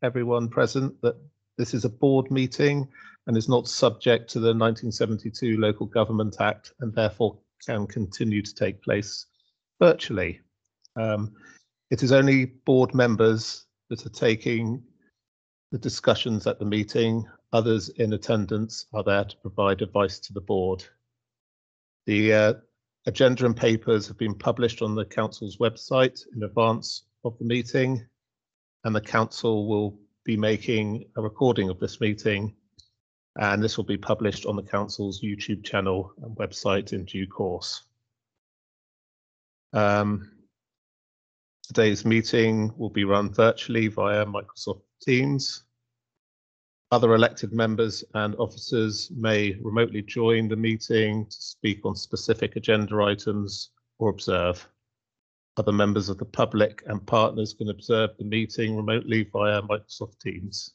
everyone present that this is a board meeting and is not subject to the 1972 Local Government Act and therefore can continue to take place virtually. It is only board members that are taking the discussions at the meeting. Others in attendance are there to provide advice to the board. The agenda and papers have been published on the council's website in advance of the meeting, and the council will be making a recording of this meeting, and this will be published on the council's YouTube channel and website in due course. Today's meeting will be run virtually via Microsoft Teams. Other elected members and officers may remotely join the meeting to speak on specific agenda items or observe. Other members of the public and partners can observe the meeting remotely via Microsoft Teams.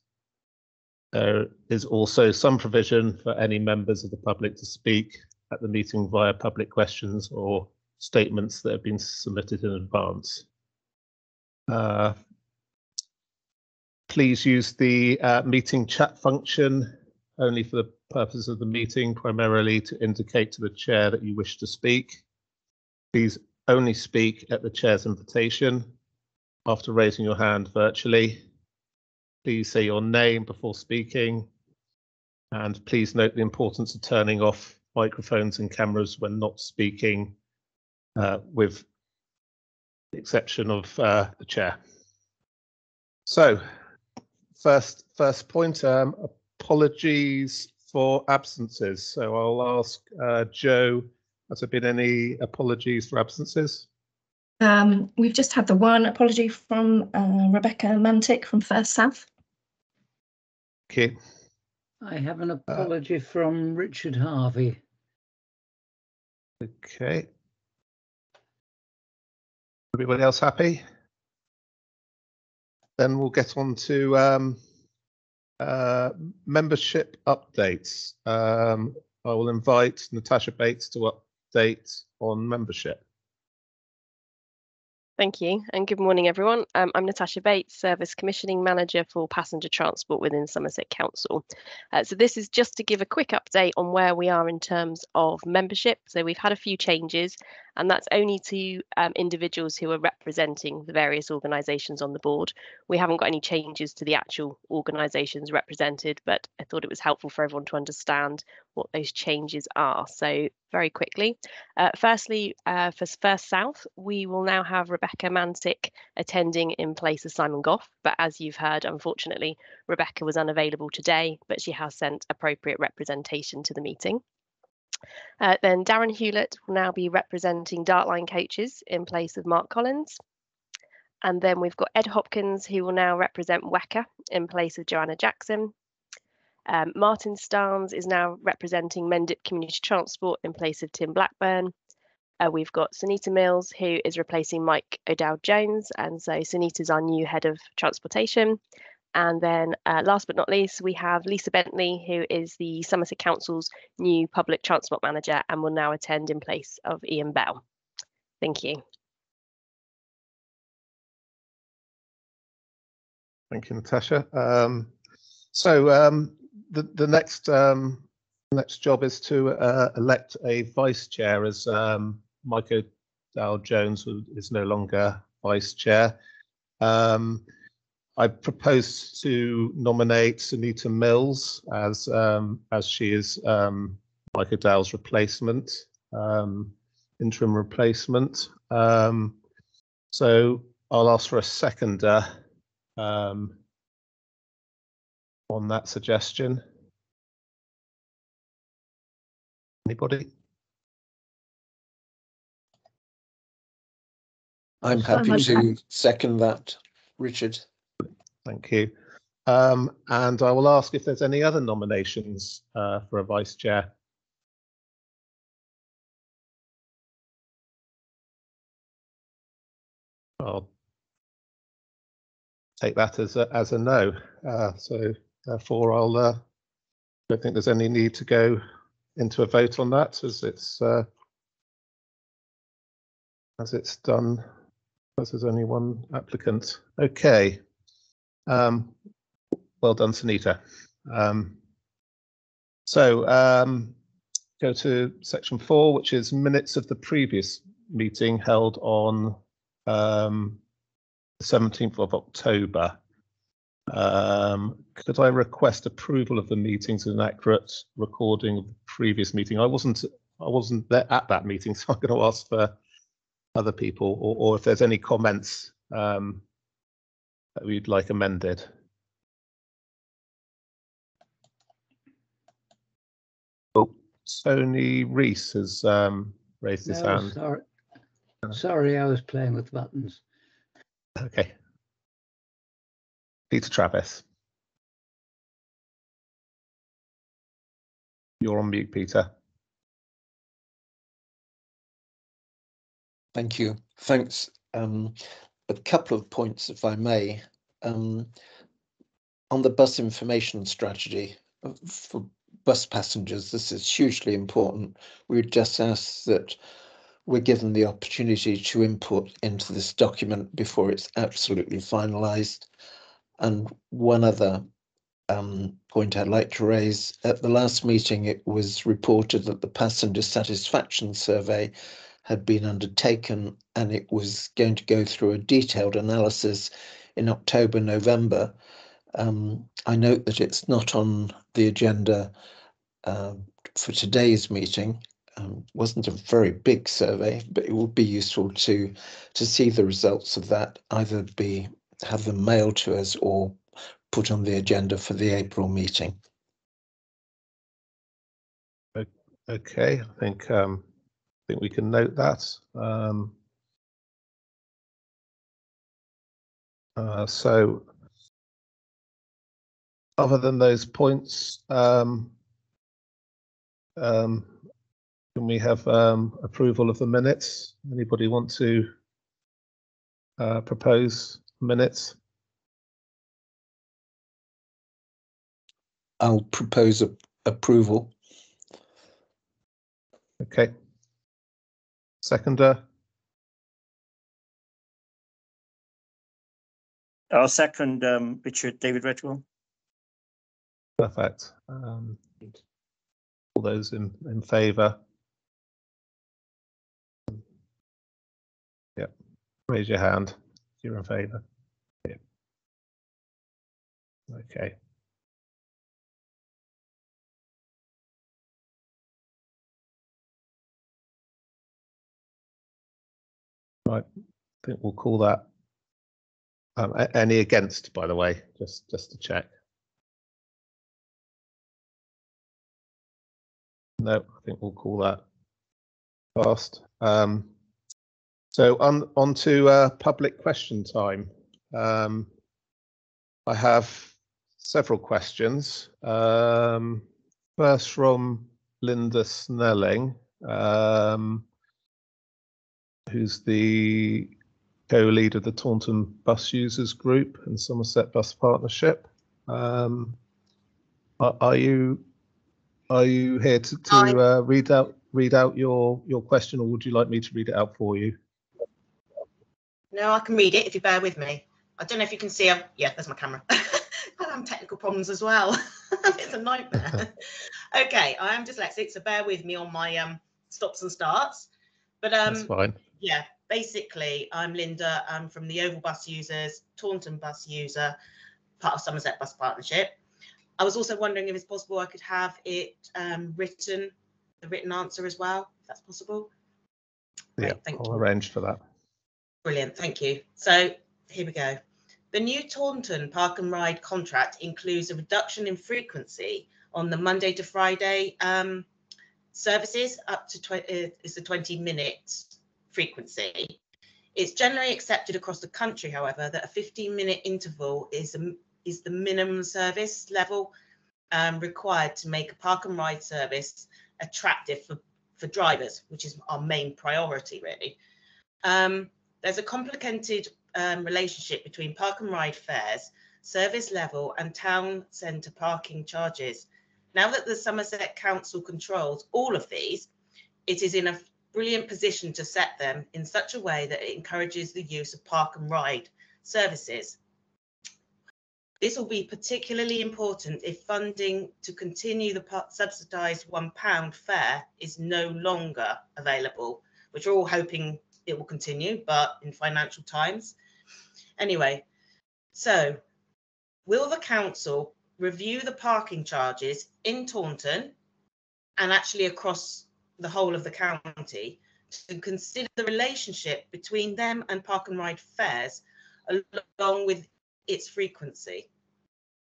There is also some provision for any members of the public to speak at the meeting via public questions or statements that have been submitted in advance. Please use the meeting chat function only for the purpose of the meeting, primarily to indicate to the chair that you wish to speak. Please only speak at the chair's invitation after raising your hand virtually. Please say your name before speaking, and please note the importance of turning off microphones and cameras when not speaking, with the exception of the chair. So, first point, apologies for absences. So I'll ask Joe, has there been any apologies for absences? We've just had the one apology from Rebecca Mantic from First South. Okay. I have an apology from Richard Harvey. Okay. Everybody else happy? Then we'll get on to membership updates. I will invite Natasha Bates to update on membership. Thank you, and good morning, everyone. I'm Natasha Bates, Service Commissioning Manager for Passenger Transport within Somerset Council. So this is just to give a quick update on where we are in terms of membership. So we've had a few changes, and that's only to individuals who are representing the various organisations on the board. We haven't got any changes to the actual organisations represented, but I thought it was helpful for everyone to understand what those changes are. So very quickly, firstly, for First South, we will now have Rebecca Mantic attending in place of Simon Goff. But as you've heard, unfortunately, Rebecca was unavailable today, but she has sent appropriate representation to the meeting. Then Darren Hewlett will now be representing Dartline Coaches in place of Mark Collins. And then we've got Ed Hopkins, who will now represent WECA in place of Joanna Jackson. Martin Starnes is now representing Mendip Community Transport in place of Tim Blackburn. We've got Sunita Mills, who is replacing Mike O'Dowd-Jones, and so Sunita's our new head of transportation. And then last but not least, we have Lisa Bentley, who is the Somerset Council's new public transport manager and will now attend in place of Ian Bell. Thank you. Thank you, Natasha. The next job is to elect a vice chair, as Mike O'Dowd-Jones is no longer vice chair. I propose to nominate Sunita Mills as she is Mike O'Dowd's replacement, interim replacement. So I'll ask for a seconder on that suggestion. Anybody? I'm happy to second that, Richard. Thank you. And I will ask if there's any other nominations for a vice chair. I'll take that as a no. So therefore, I don't think there's any need to go into a vote on that, as it's done, as there's only one applicant. Okay. well done, Sunita. Go to section 4, which is minutes of the previous meeting held on 17th of October. Could I request approval of the meetings and an accurate recording of the previous meeting? I wasn't there at that meeting, so I'm going to ask for other people, or if there's any comments that we'd like amended. Oh, Tony Rees has raised his hand. Sorry, I was playing with buttons. Okay. Peter Travis. You're on mute, Peter. Thank you. Thanks. A couple of points, if I may. On the bus information strategy for bus passengers, this is hugely important. We would just ask that we're given the opportunity to input into this document before it's absolutely finalised. And one other point I'd like to raise, at the last meeting it was reported that the passenger satisfaction survey had been undertaken and it was going to go through a detailed analysis in October, November. I note that it's not on the agenda for today's meeting. Wasn't a very big survey, but it would be useful to see the results of that, either have them mailed to us or put on the agenda for the April meeting. Okay, I think we can note that. So, other than those points, can we have approval of the minutes? Anybody want to propose minutes? I'll propose approval. Okay. Seconder? I'll second Richard David Redwell. Perfect. All those in favour? Yep. Raise your hand if you're in favour. Yep. Okay. Right. I think we'll call that. Any against, by the way, just to check. No, I think we'll call that passed. So on to public question time. I have several questions. First from Linda Snelling, who's the co-lead of the Taunton Bus Users Group and Somerset Bus Partnership. Are you here to read out your question, or would you like me to read it out for you? No, I can read it if you bear with me. I don't know if you can see. Yeah, there's my camera. I'm having technical problems as well. It's a nightmare. Okay, I am dyslexic, so bear with me on my stops and starts. But That's fine. Yeah, basically, I'm Linda. I'm from the Oval Bus Users, Taunton Bus User, part of Somerset Bus Partnership. I was also wondering if it's possible I could have it the written answer as well, if that's possible. Yeah, I'll arrange for that. Brilliant, thank you. So here we go. The new Taunton Park and Ride contract includes a reduction in frequency on the Monday to Friday services up to 20-minute frequency. It's generally accepted across the country, however, that a 15-minute interval is the minimum service level required to make a park and ride service attractive for drivers, which is our main priority, really. There's a complicated relationship between park and ride fares, service level, and town centre parking charges. Now that the Somerset Council controls all of these, it is in a brilliant position to set them in such a way that it encourages the use of park and ride services. This will be particularly important if funding to continue the subsidised £1 fare is no longer available, which we're all hoping it will continue, but in financial times. Anyway, so will the council review the parking charges in Taunton and actually across the whole of the county to consider the relationship between them and Park and Ride fares along with its frequency,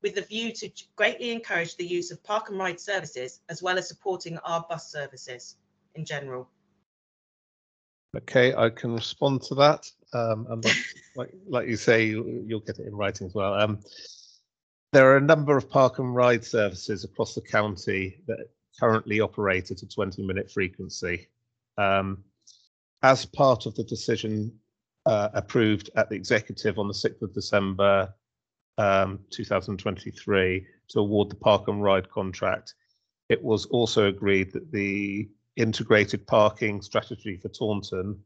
with the view to greatly encourage the use of Park and Ride services as well as supporting our bus services in general? Okay, I can respond to that. And like you say, you'll get it in writing as well. There are a number of Park and Ride services across the county that currently operate at a 20-minute frequency. As part of the decision approved at the executive on the 6th of December 2023 to award the Park and Ride contract, it was also agreed that the integrated parking strategy for Taunton,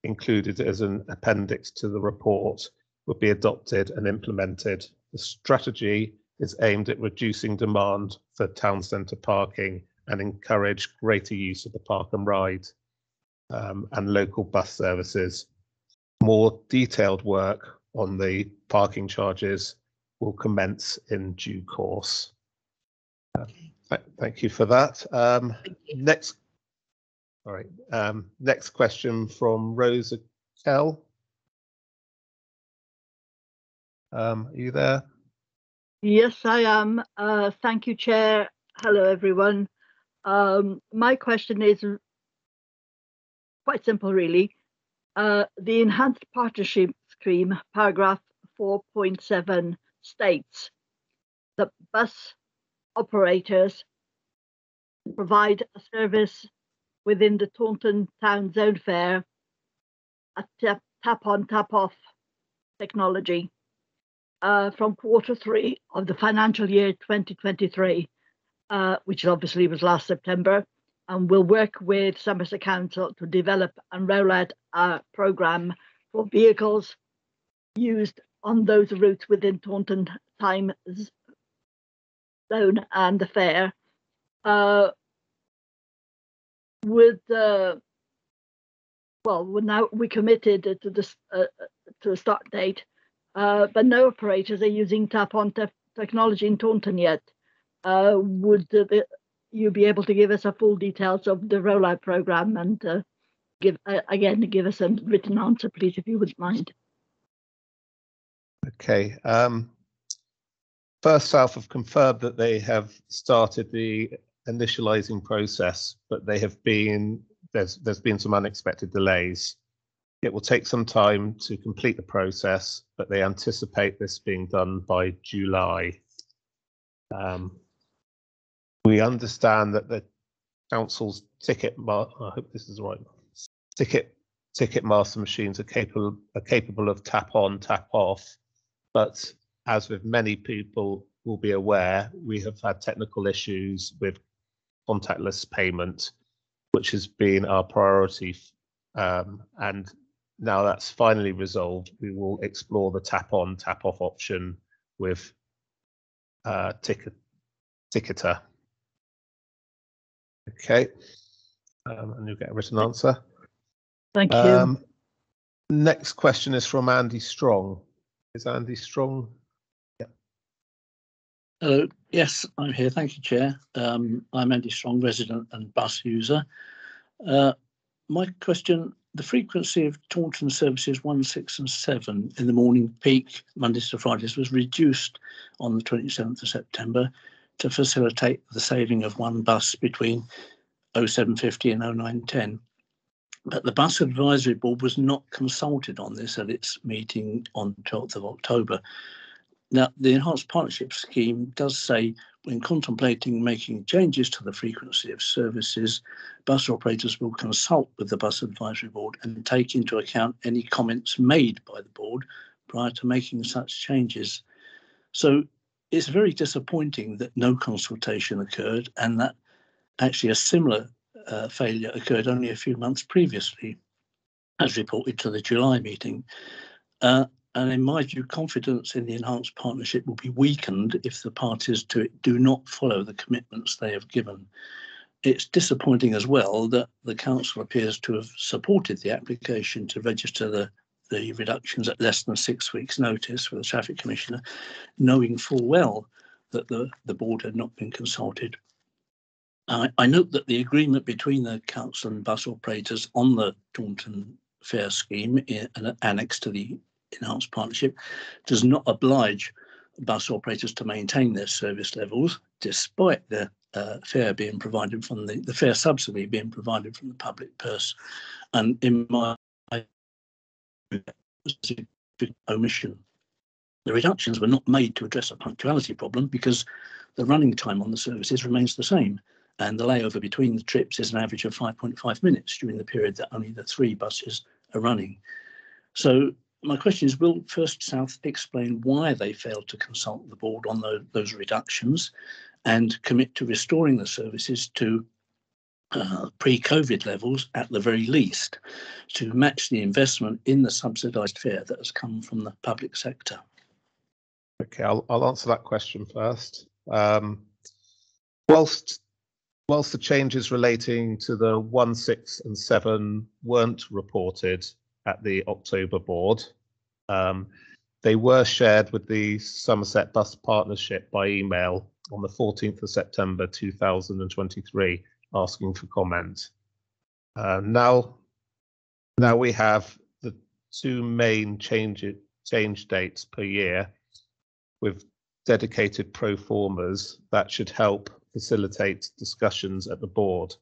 included as an appendix to the report, would be adopted and implemented. The strategy is aimed at reducing demand for town centre parking and encourage greater use of the Park and Ride and local bus services. More detailed work on the parking charges will commence in due course. Thank you for that. Next. All right. Next question from Rosa Kell. Are you there? Yes, I am. Thank you, Chair. Hello, everyone. My question is quite simple, really. The Enhanced Partnership Scheme, paragraph 4.7 states that bus operators provide a service within the Taunton Town Zone fare, a tap-on, tap-off technology from Q3 of the financial year 2023, which obviously was last September, and will work with Somerset Council to develop and roll out a programme for vehicles used on those routes within Taunton Time Zone and the fare. Now we committed to this to a start date, but no operators are using tap-on technology in Taunton yet. Would you be able to give us a full details of the rollout programme and give us a written answer, please, if you wouldn't mind? Okay. First South have confirmed that they have started the initializing process, but there's been some unexpected delays. It will take some time to complete the process, but they anticipate this being done by July. We understand that the council's I hope this is right. Ticket master machines are capable of tap on, tap off, but as with many people will be aware, we have had technical issues with contactless payment, which has been our priority. And now that's finally resolved, we will explore the tap on, tap off option with Ticketer. Okay, and you'll get a written answer. Thank you. Next question is from Andy Strong. Is Andy Strong? Yeah. Hello. Yes, I'm here. Thank you, Chair. I'm Andy Strong, resident and bus user. My question, the frequency of Taunton services 1, 6 and 7 in the morning peak, Mondays to Fridays, was reduced on the 27th of September to facilitate the saving of one bus between 07:50 and 09:10. But the Bus Advisory Board was not consulted on this at its meeting on 12th of October. Now, the Enhanced Partnership Scheme does say when contemplating making changes to the frequency of services, bus operators will consult with the Bus Advisory Board and take into account any comments made by the board prior to making such changes. So it's very disappointing that no consultation occurred and that actually a similar failure occurred only a few months previously, as reported to the July meeting. And And in my view, confidence in the enhanced partnership will be weakened if the parties to it do not follow the commitments they have given. It's disappointing as well that the council appears to have supported the application to register the reductions at less than 6 weeks' notice for the Traffic Commissioner, knowing full well that the board had not been consulted. I note that the agreement between the council and bus operators on the Taunton fare scheme, annexed to the enhanced partnership, does not oblige bus operators to maintain their service levels, despite the fare being provided from the fare subsidy being provided from the public purse. And in my omission, the reductions were not made to address a punctuality problem because the running time on the services remains the same, and the layover between the trips is an average of 5.5 minutes during the period that only the 3 buses are running. So my question is, will First South explain why they failed to consult the board on those reductions and commit to restoring the services to pre-COVID levels at the very least, to match the investment in the subsidised fare that has come from the public sector? Okay, I'll answer that question first. Whilst the changes relating to the 1, 6 and 7 weren't reported at the October board, they were shared with the Somerset Bus Partnership by email on the 14th of September 2023, asking for comment. Now we have the 2 main change dates per year with dedicated pro formas that should help facilitate discussions at the board.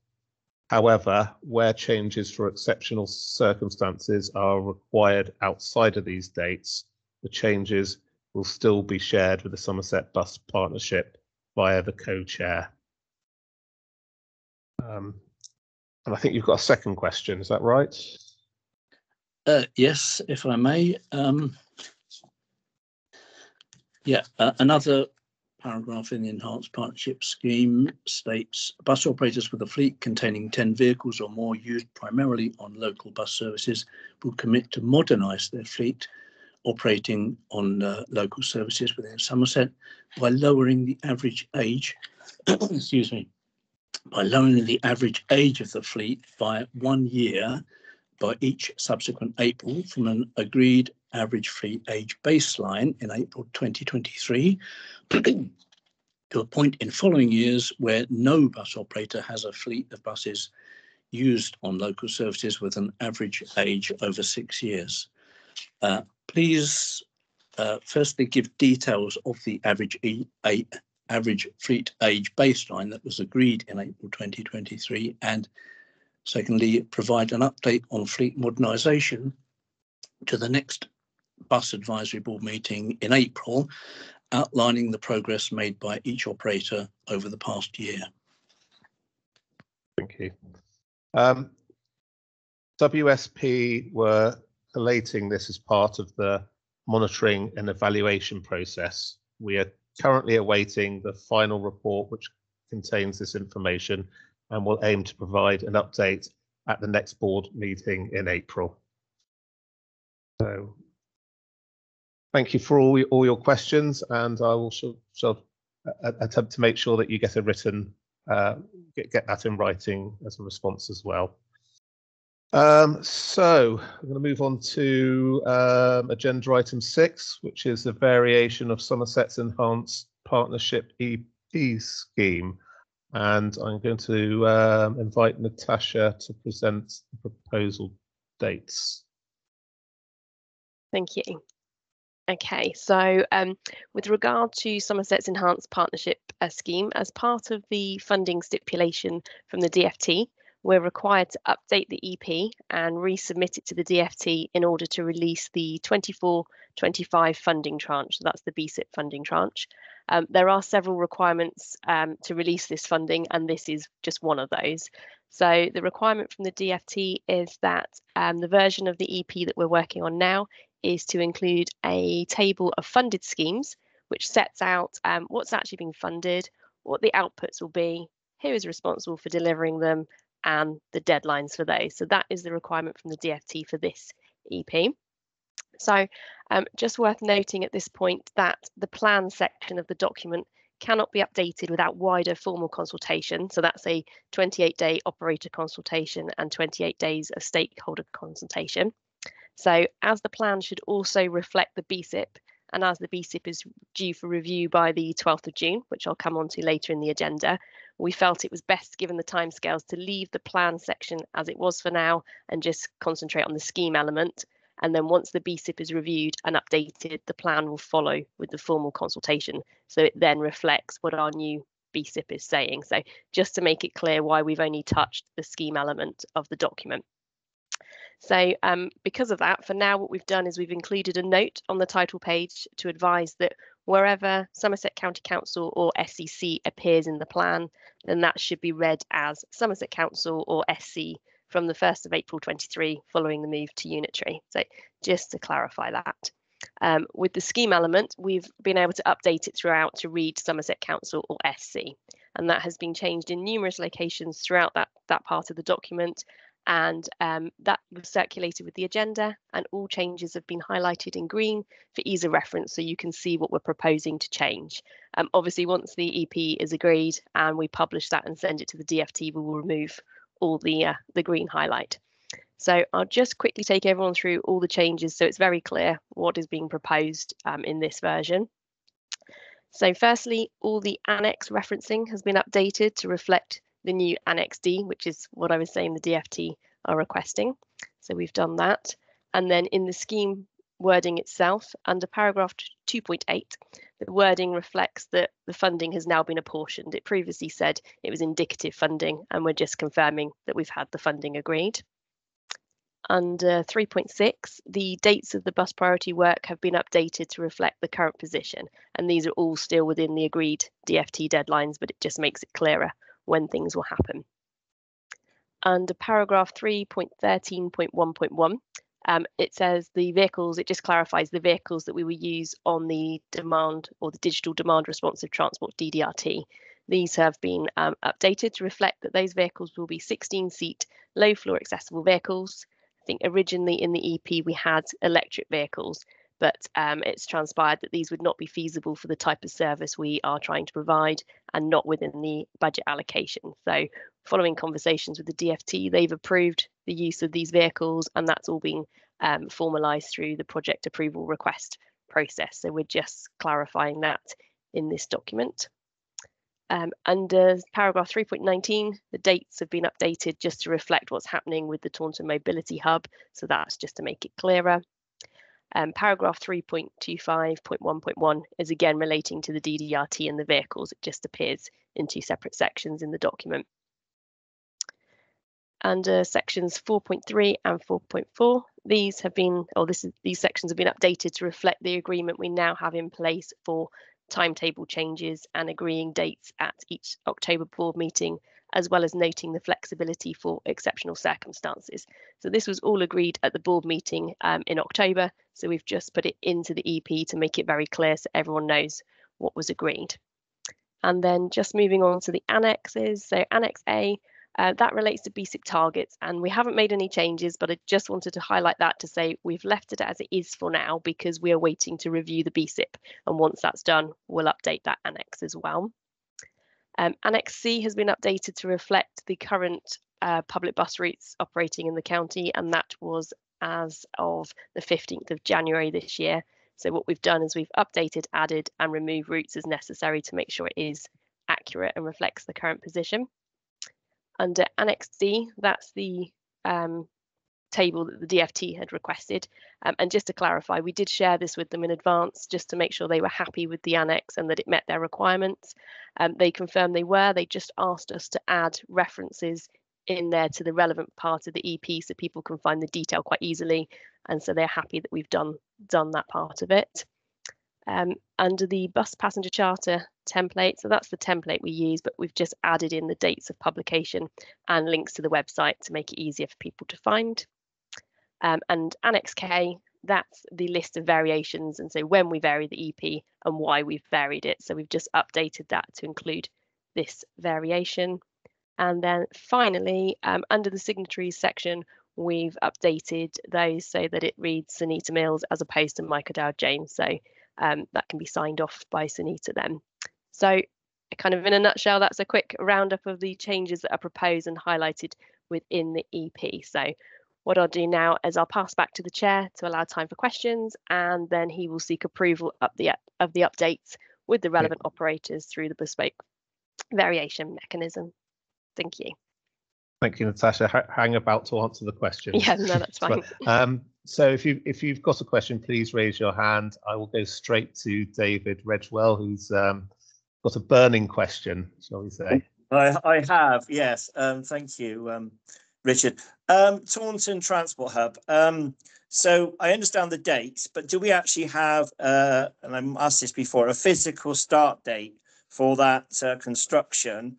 However, where changes for exceptional circumstances are required outside of these dates, the changes will still be shared with the Somerset Bus Partnership via the co-chair. And I think you've got a second question, is that right? Yes, if I may. Another paragraph in the enhanced partnership scheme states bus operators with a fleet containing 10 vehicles or more used primarily on local bus services will commit to modernise their fleet operating on local services within Somerset by lowering the average age excuse me, by lowering the average age of the fleet by 1 year by each subsequent April from an agreed average fleet age baseline in April 2023 to a point in following years where no bus operator has a fleet of buses used on local services with an average age over 6 years. Please firstly give details of the average fleet age baseline that was agreed in April 2023, and secondly, provide an update on fleet modernisation to the next Bus Advisory Board meeting in April, outlining the progress made by each operator over the past year. Thank you. WSP were collating this as part of the monitoring and evaluation process. We are currently awaiting the final report which contains this information and will aim to provide an update at the next board meeting in April. So thank you for all your questions, and I will shall attempt to make sure that you get a written get that in writing as a response as well. So I'm going to move on to agenda item 6, which is a variation of Somerset's Enhanced Partnership EP scheme, and I'm going to invite Natasha to present the proposal dates. Thank you. Okay, so with regard to Somerset's Enhanced Partnership scheme, as part of the funding stipulation from the DFT, we're required to update the EP and resubmit it to the DFT in order to release the 24-25 funding tranche. So that's the BSIP funding tranche. There are several requirements to release this funding, and this is just one of those. So the requirement from the DFT is that the version of the EP that we're working on now is to include a table of funded schemes, which sets out what's actually being funded, what the outputs will be, who is responsible for delivering them, and the deadlines for those. So that is the requirement from the DFT for this EP. So just worth noting at this point that the plan section of the document cannot be updated without wider formal consultation. So that's a 28-day operator consultation and 28 days of stakeholder consultation. So as the plan should also reflect the BSIP, and as the BSIP is due for review by the 12th of June, which I'll come on to later in the agenda, we felt it was best, given the timescales, to leave the plan section as it was for now and just concentrate on the scheme element. And then once the BSIP is reviewed and updated, the plan will follow with the formal consultation. So it then reflects what our new BSIP is saying. So just to make it clear why we've only touched the scheme element of the document. So because of that, for now, what we've done is we've included a note on the title page to advise that wherever Somerset County Council or SCC appears in the plan, then that should be read as Somerset Council or SC from the 1st of April 23 following the move to unitary. So just to clarify that. With the scheme element, we've been able to update it throughout to read Somerset Council or SC, and that has been changed in numerous locations throughout that part of the document. And that was circulated with the agenda, and all changes have been highlighted in green for ease of reference, so you can see what we're proposing to change. Obviously, once the EP is agreed and we publish that and send it to the DFT, we will remove all the green highlight. So I'll just quickly take everyone through all the changes so it's very clear what is being proposed in this version. So firstly, all the annex referencing has been updated to reflect the new Annex D, which is what I was saying the DFT are requesting. So we've done that. And then in the scheme wording itself, under paragraph 2.8, the wording reflects that the funding has now been apportioned. It previously said it was indicative funding, and we're just confirming that we've had the funding agreed. Under 3.6, the dates of the bus priority work have been updated to reflect the current position, and these are all still within the agreed DFT deadlines, but it just makes it clearer when things will happen. Under paragraph 3.13.1.1, it says the vehicles, it just clarifies the vehicles that we will use on the demand or the digital demand responsive transport DDRT. These have been updated to reflect that those vehicles will be 16-seat low floor accessible vehicles. I think originally in the EP we had electric vehicles, but it's transpired that these would not be feasible for the type of service we are trying to provide and not within the budget allocation. So following conversations with the DFT, they've approved the use of these vehicles, and that's all been formalised through the project approval request process. So we're just clarifying that in this document. Under paragraph 3.19, the dates have been updated just to reflect what's happening with the Taunton Mobility Hub. So that's just to make it clearer. Paragraph 3.25.1.1 is again relating to the DDRT and the vehicles. It just appears in two separate sections in the document. Under sections 4.3 and 4.4, these sections have been updated to reflect the agreement we now have in place for timetable changes and agreeing dates at each October board meeting, as well as noting the flexibility for exceptional circumstances. So this was all agreed at the board meeting in October, so we've just put it into the EP to make it very clear so everyone knows what was agreed. And then just moving on to the annexes. So Annex A, that relates to BSIP targets, and we haven't made any changes, but I just wanted to highlight that to say we've left it as it is for now because we are waiting to review the BSIP, and once that's done, we'll update that annex as well. Annex C has been updated to reflect the current public bus routes operating in the county, and that was as of the 15th of January this year. So what we've done is we've updated, added and removed routes as necessary to make sure it is accurate and reflects the current position. Under Annex D, that's the table that the DFT had requested. And just to clarify, we did share this with them in advance just to make sure they were happy with the annex and that it met their requirements. They confirmed they were. They just asked us to add references in there to the relevant part of the EP so people can find the detail quite easily. And so they're happy that we've done that part of it. Under the bus passenger charter template, so that's the template we use, but we've just added in the dates of publication and links to the website to make it easier for people to find. And Annex K, that's the list of variations, and so when we vary the EP and why we've varied it. So we've just updated that to include this variation. And then finally, under the signatories section, we've updated those so that it reads Sunita Mills as opposed to Michael Dowd James. So that can be signed off by Sunita then. So kind of in a nutshell, that's a quick roundup of the changes that are proposed and highlighted within the EP. So what I'll do now is I'll pass back to the chair to allow time for questions, and then he will seek approval of the updates with the relevant operators through the bespoke variation mechanism. Thank you. Thank you, Natasha. Hang about to answer the question. Yeah, no, that's fine. So if you've got a question, please raise your hand. I will go straight to David Redgewell, who's got a burning question, shall we say? I have, yes. Thank you, Richard. Taunton Transport Hub. So I understand the dates, but do we actually have, and I've asked this before, a physical start date for that construction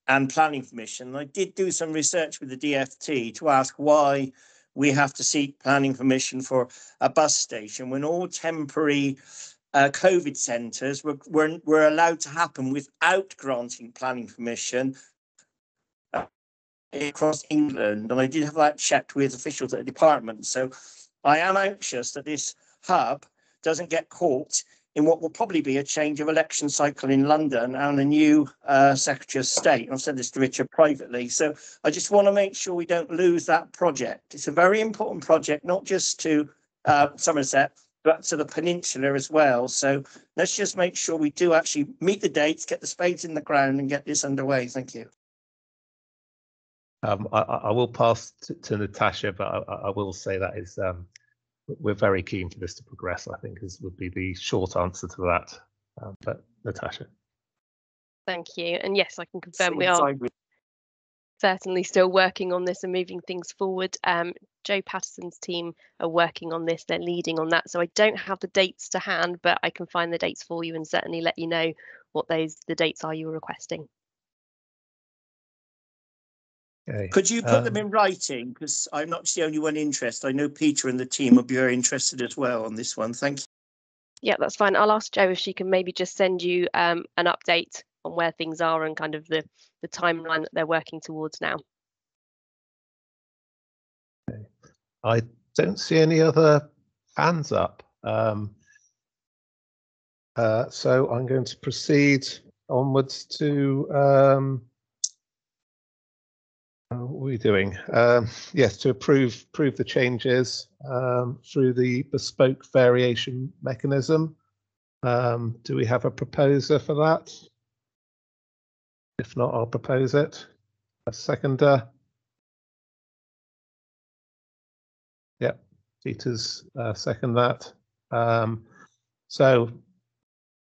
and planning permission? I did do some research with the DfT to ask why we have to seek planning permission for a bus station when all temporary COVID centres were allowed to happen without granting planning permission across England. And I did have that checked with officials at the department. So I am anxious that this hub doesn't get caught in what will probably be a change of election cycle in London and a new Secretary of State. I've said this to Richard privately. So I just want to make sure we don't lose that project. It's a very important project, not just to Somerset, but to the peninsula as well. So let's just make sure we do actually meet the dates, get the spades in the ground and get this underway. Thank you. I will pass to Natasha, but I will say that is we're very keen for this to progress, I think would be the short answer to that. But Natasha. Thank you. And yes, I can confirm we are certainly still working on this and moving things forward. Joe Patterson's team are working on this, they're leading on that. So I don't have the dates to hand, but I can find the dates for you and certainly let you know what the dates are you were requesting. Okay. Could you put them in writing? Because I'm not the only one interested. I know Peter and the team will be very interested as well on this one. Thank you. Yeah, that's fine. I'll ask Jo if she can maybe just send you an update on where things are and kind of the timeline that they're working towards now. Okay. I don't see any other hands up. So I'm going to proceed onwards to what are we doing? Yes, to approve the changes through the bespoke variation mechanism. Do we have a proposer for that? If not, I'll propose it. A seconder. Yep, Peter's second that. So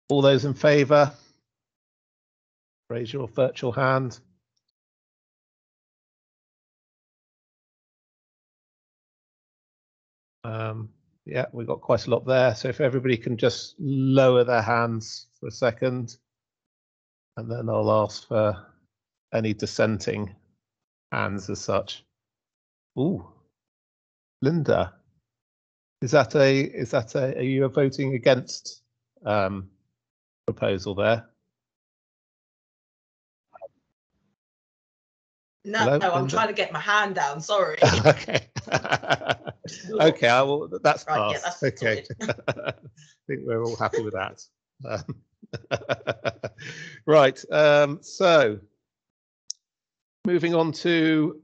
all those in favour, raise your virtual hand. Yeah, we've got quite a lot there. So if everybody can just lower their hands for a second, and then I'll ask for any dissenting hands as such. Ooh, Linda, are you voting against proposal there? No, Hello, no, I'm Linda? trying to get my hand down. Sorry. Okay. Okay, that's Right, passed. yeah, that's okay. I think we're all happy with that. Right. So moving on to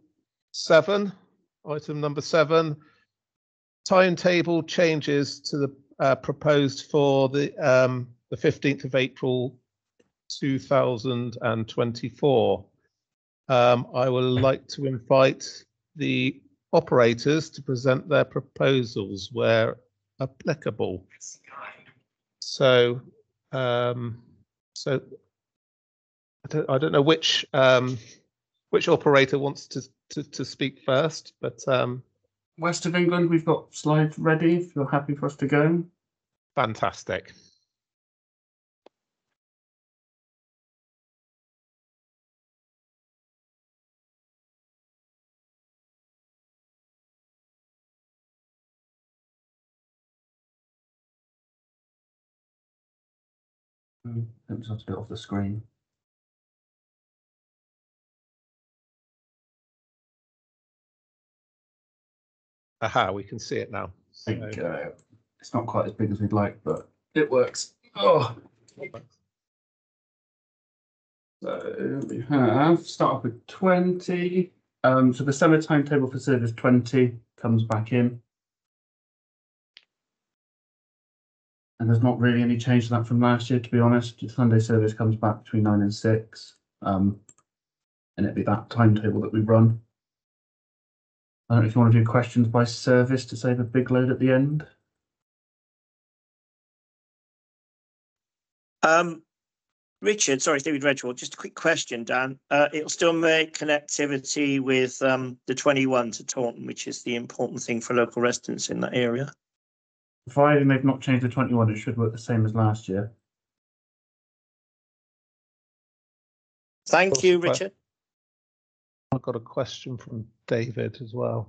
item number 7, timetable changes to the proposed for the 15th of April 2024. I would like to invite the operators to present their proposals where applicable. So, I don't know which operator wants to speak first, but West of England, we've got slides ready if you're happy for us to go. Fantastic. Oops, I have to do it off the screen. Aha, we can see it now. I think it's not quite as big as we'd like, but it works. Oh. So we have start off with 20. So the summer timetable for service 20 comes back in. And there's not really any change to that from last year, to be honest. Sunday service comes back between 9 and 6. And it'd be that timetable that we run. I don't know if you want to do questions by service to save a big load at the end. Richard, sorry, David Redwall, just a quick question, Dan. It'll still make connectivity with the 21 to Taunton, which is the important thing for local residents in that area. Providing they've not changed the 21, it should work the same as last year. Thank you, Richard. I've got a question from David as well.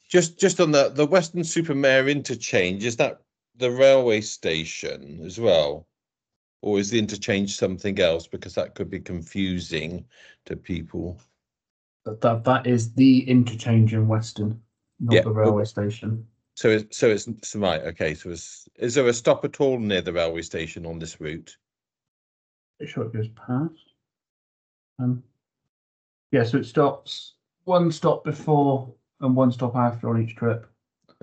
Just on the Weston-super-Mare interchange, is that the railway station as well? Or is the interchange something else? Because that could be confusing to people. That is the interchange in Weston, not the railway station. So it's right. Okay. So is there a stop at all near the railway station on this route? Pretty sure it goes past. Yeah. So it stops one stop before and one stop after on each trip.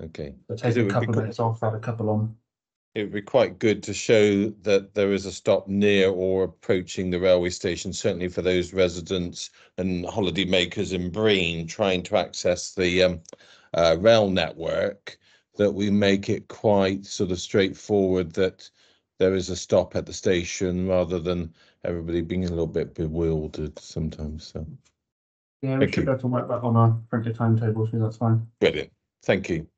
Okay. So take a couple of minutes off, add a couple on. It would be quite good to show that there is a stop near or approaching the railway station, certainly for those residents and holiday makers in Breen trying to access the rail network, that we make it quite sort of straightforward that there is a stop at the station rather than everybody being a little bit bewildered sometimes. So yeah, we should be able to work that on our printed timetable, so that's fine. Brilliant. Thank you.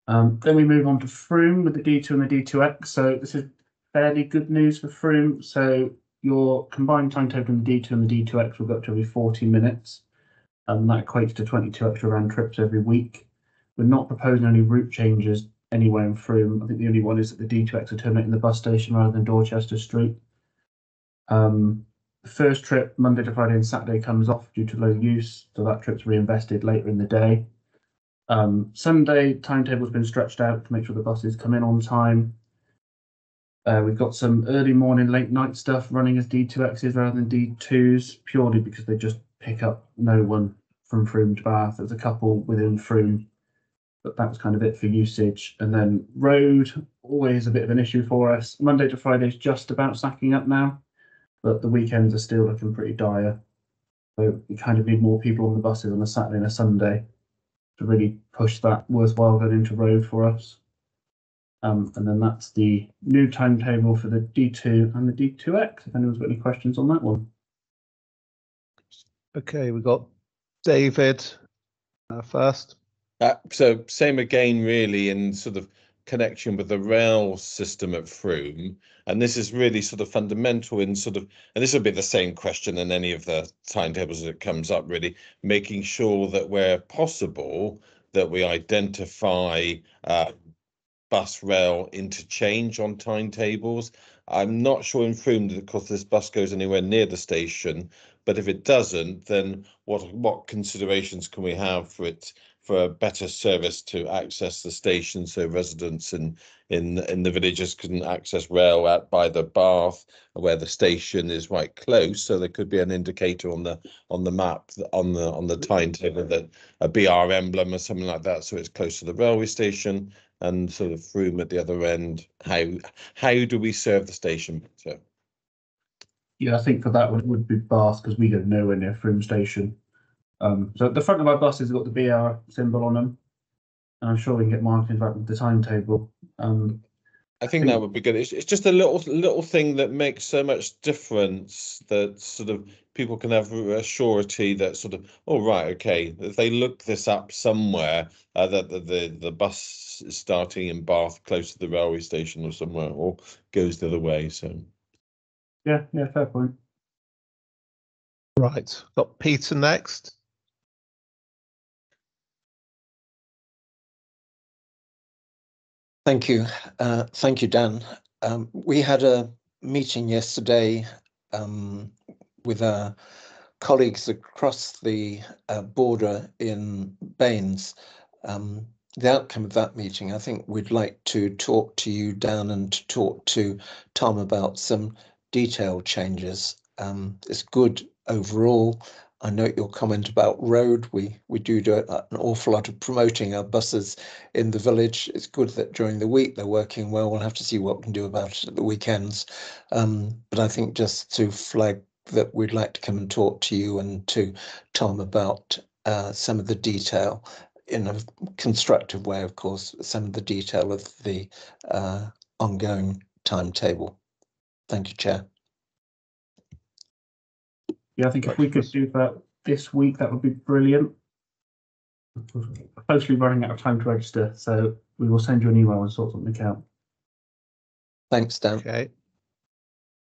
Then we move on to Frome with the D2 and the D2X. So this is fairly good news for Frome. So your combined timetable in the D2 and the D2X will go up to every 40 minutes. And that equates to 22 extra round trips every week. We're not proposing any route changes anywhere in Frome. I think the only one is that the D2X will terminate in the bus station rather than Dorchester Street. The first trip, Monday to Friday and Saturday, comes off due to low use. So that trip's reinvested later in the day. Sunday timetable's been stretched out to make sure the buses come in on time. We've got some early morning, late night stuff running as D2Xs rather than D2s, purely because they just pick up no one from Frome to Bath. There's a couple within Frome, but that was kind of it for usage. And then road, always a bit of an issue for us. Monday to Friday is just about sacking up now, but the weekends are still looking pretty dire. So we kind of need more people on the buses on a Saturday and a Sunday to really push that worthwhile going into road for us. And then that's the new timetable for the D2 and the D2X, if anyone's got any questions on that one. Okay, we've got David first. So same again, really, in sort of connection with the rail system at Frome. And this is really sort of fundamental in sort of, and this will be the same question in any of the timetables that comes up, really, making sure that where possible, that we identify bus rail interchange on timetables. I'm not sure in Frome that, of course, this bus goes anywhere near the station, but if it doesn't, then what considerations can we have for it, for a better service to access the station, so residents in the villages can access rail out by the Bath, where the station is right close. So there could be an indicator on the map on the timetable, that a BR emblem or something like that, so it's close to the railway station, and sort of Frome at the other end. How do we serve the station better? Yeah, I think for that one it would be Bath, because we go nowhere near Frome station. So the front of our buses have got the BR symbol on them, and I'm sure we can get markings right with the timetable. I think that would be good. It's just a little thing that makes so much difference, that sort of people can have a surety that sort of, oh right, okay, if they look this up somewhere, that the bus is starting in Bath close to the railway station or somewhere, or goes the other way. So yeah, fair point. Right, got Peter next. Thank you. Thank you, Dan. We had a meeting yesterday with our colleagues across the border in Baines. the outcome of that meeting, I think we'd like to talk to you, Dan, and to talk to Tom about some detailed changes. It's good overall. I note your comment about road. We do an awful lot of promoting our buses in the village. It's good that during the week they're working well. We'll have to see what we can do about it at the weekends. But I think just to flag that we'd like to come and talk to you and to Tom about some of the detail, in a constructive way, of course, some of the detail of the ongoing timetable. Thank you, Chair. Yeah, I think if we could do that this week, that would be brilliant. We're closely running out of time to register, so we will send you an email and sort something out. Thanks, Dan. Okay.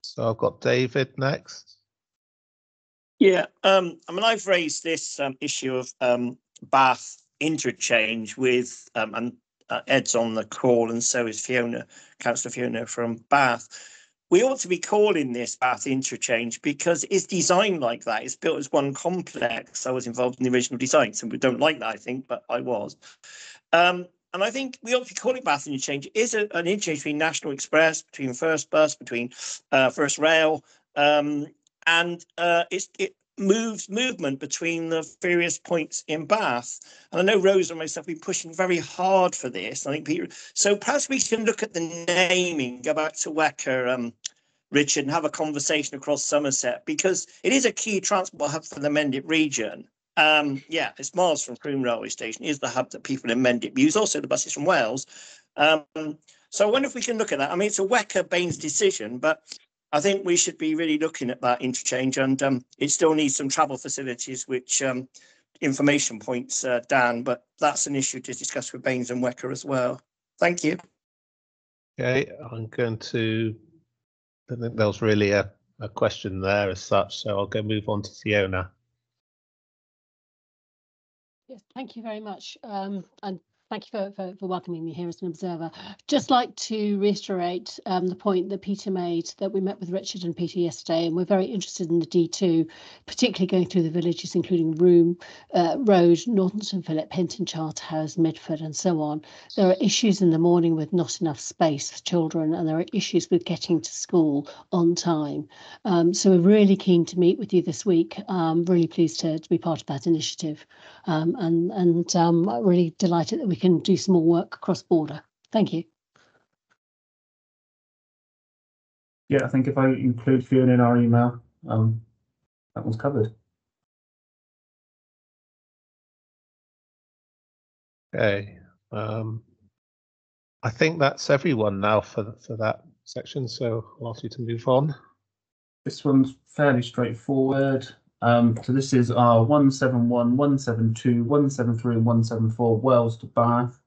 So I've got David next. Yeah, I mean, I've raised this issue of Bath interchange with, and Ed's on the call, and so is Fiona, Councillor Fiona from Bath. We ought to be calling this Bath interchange because it's designed like that. It's built as one complex. I was involved in the original design, so we don't like that, I think, but I was. And I think we ought to be calling Bath interchange. It is an interchange between National Express, between First Bus, between First Rail, and it moves movement between the various points in Bath. And I know Rosa and myself have been pushing very hard for this. I think Peter, so perhaps we can look at the naming, go back to Wecker, Richard, and have a conversation across Somerset, because it is a key transport hub for the Mendip region. Yeah, it's miles from Frome railway station. It is the hub that people in Mendip use, also the buses from Wales. So I wonder if we can look at that. I mean, it's a Wecker Baines decision, but I think we should be really looking at that interchange, and it still needs some travel facilities, which information points, Dan, but that's an issue to discuss with Baines and Wecker as well. Thank you. Okay, I'm going to, I think there was really a question there as such, so I'll go move on to Fiona. Yes, thank you very much. And thank you for welcoming me here as an observer. Just like to reiterate the point that Peter made, that we met with Richard and Peter yesterday, and we're very interested in the D2, particularly going through the villages, including Room, Road, Norton St Philip, Hinton, Charterhouse, Midford, and so on. There are issues in the morning with not enough space for children, and there are issues with getting to school on time. So we're really keen to meet with you this week. Really pleased to be part of that initiative, and really delighted that we can do some more work cross border. Thank you. Yeah, I think if I include Fiona in our email, that one's covered. Okay, I think that's everyone now for that section, so I'll ask you to move on. This one's fairly straightforward. So this is our 171, 172, 173 and 174 Wells to Bath.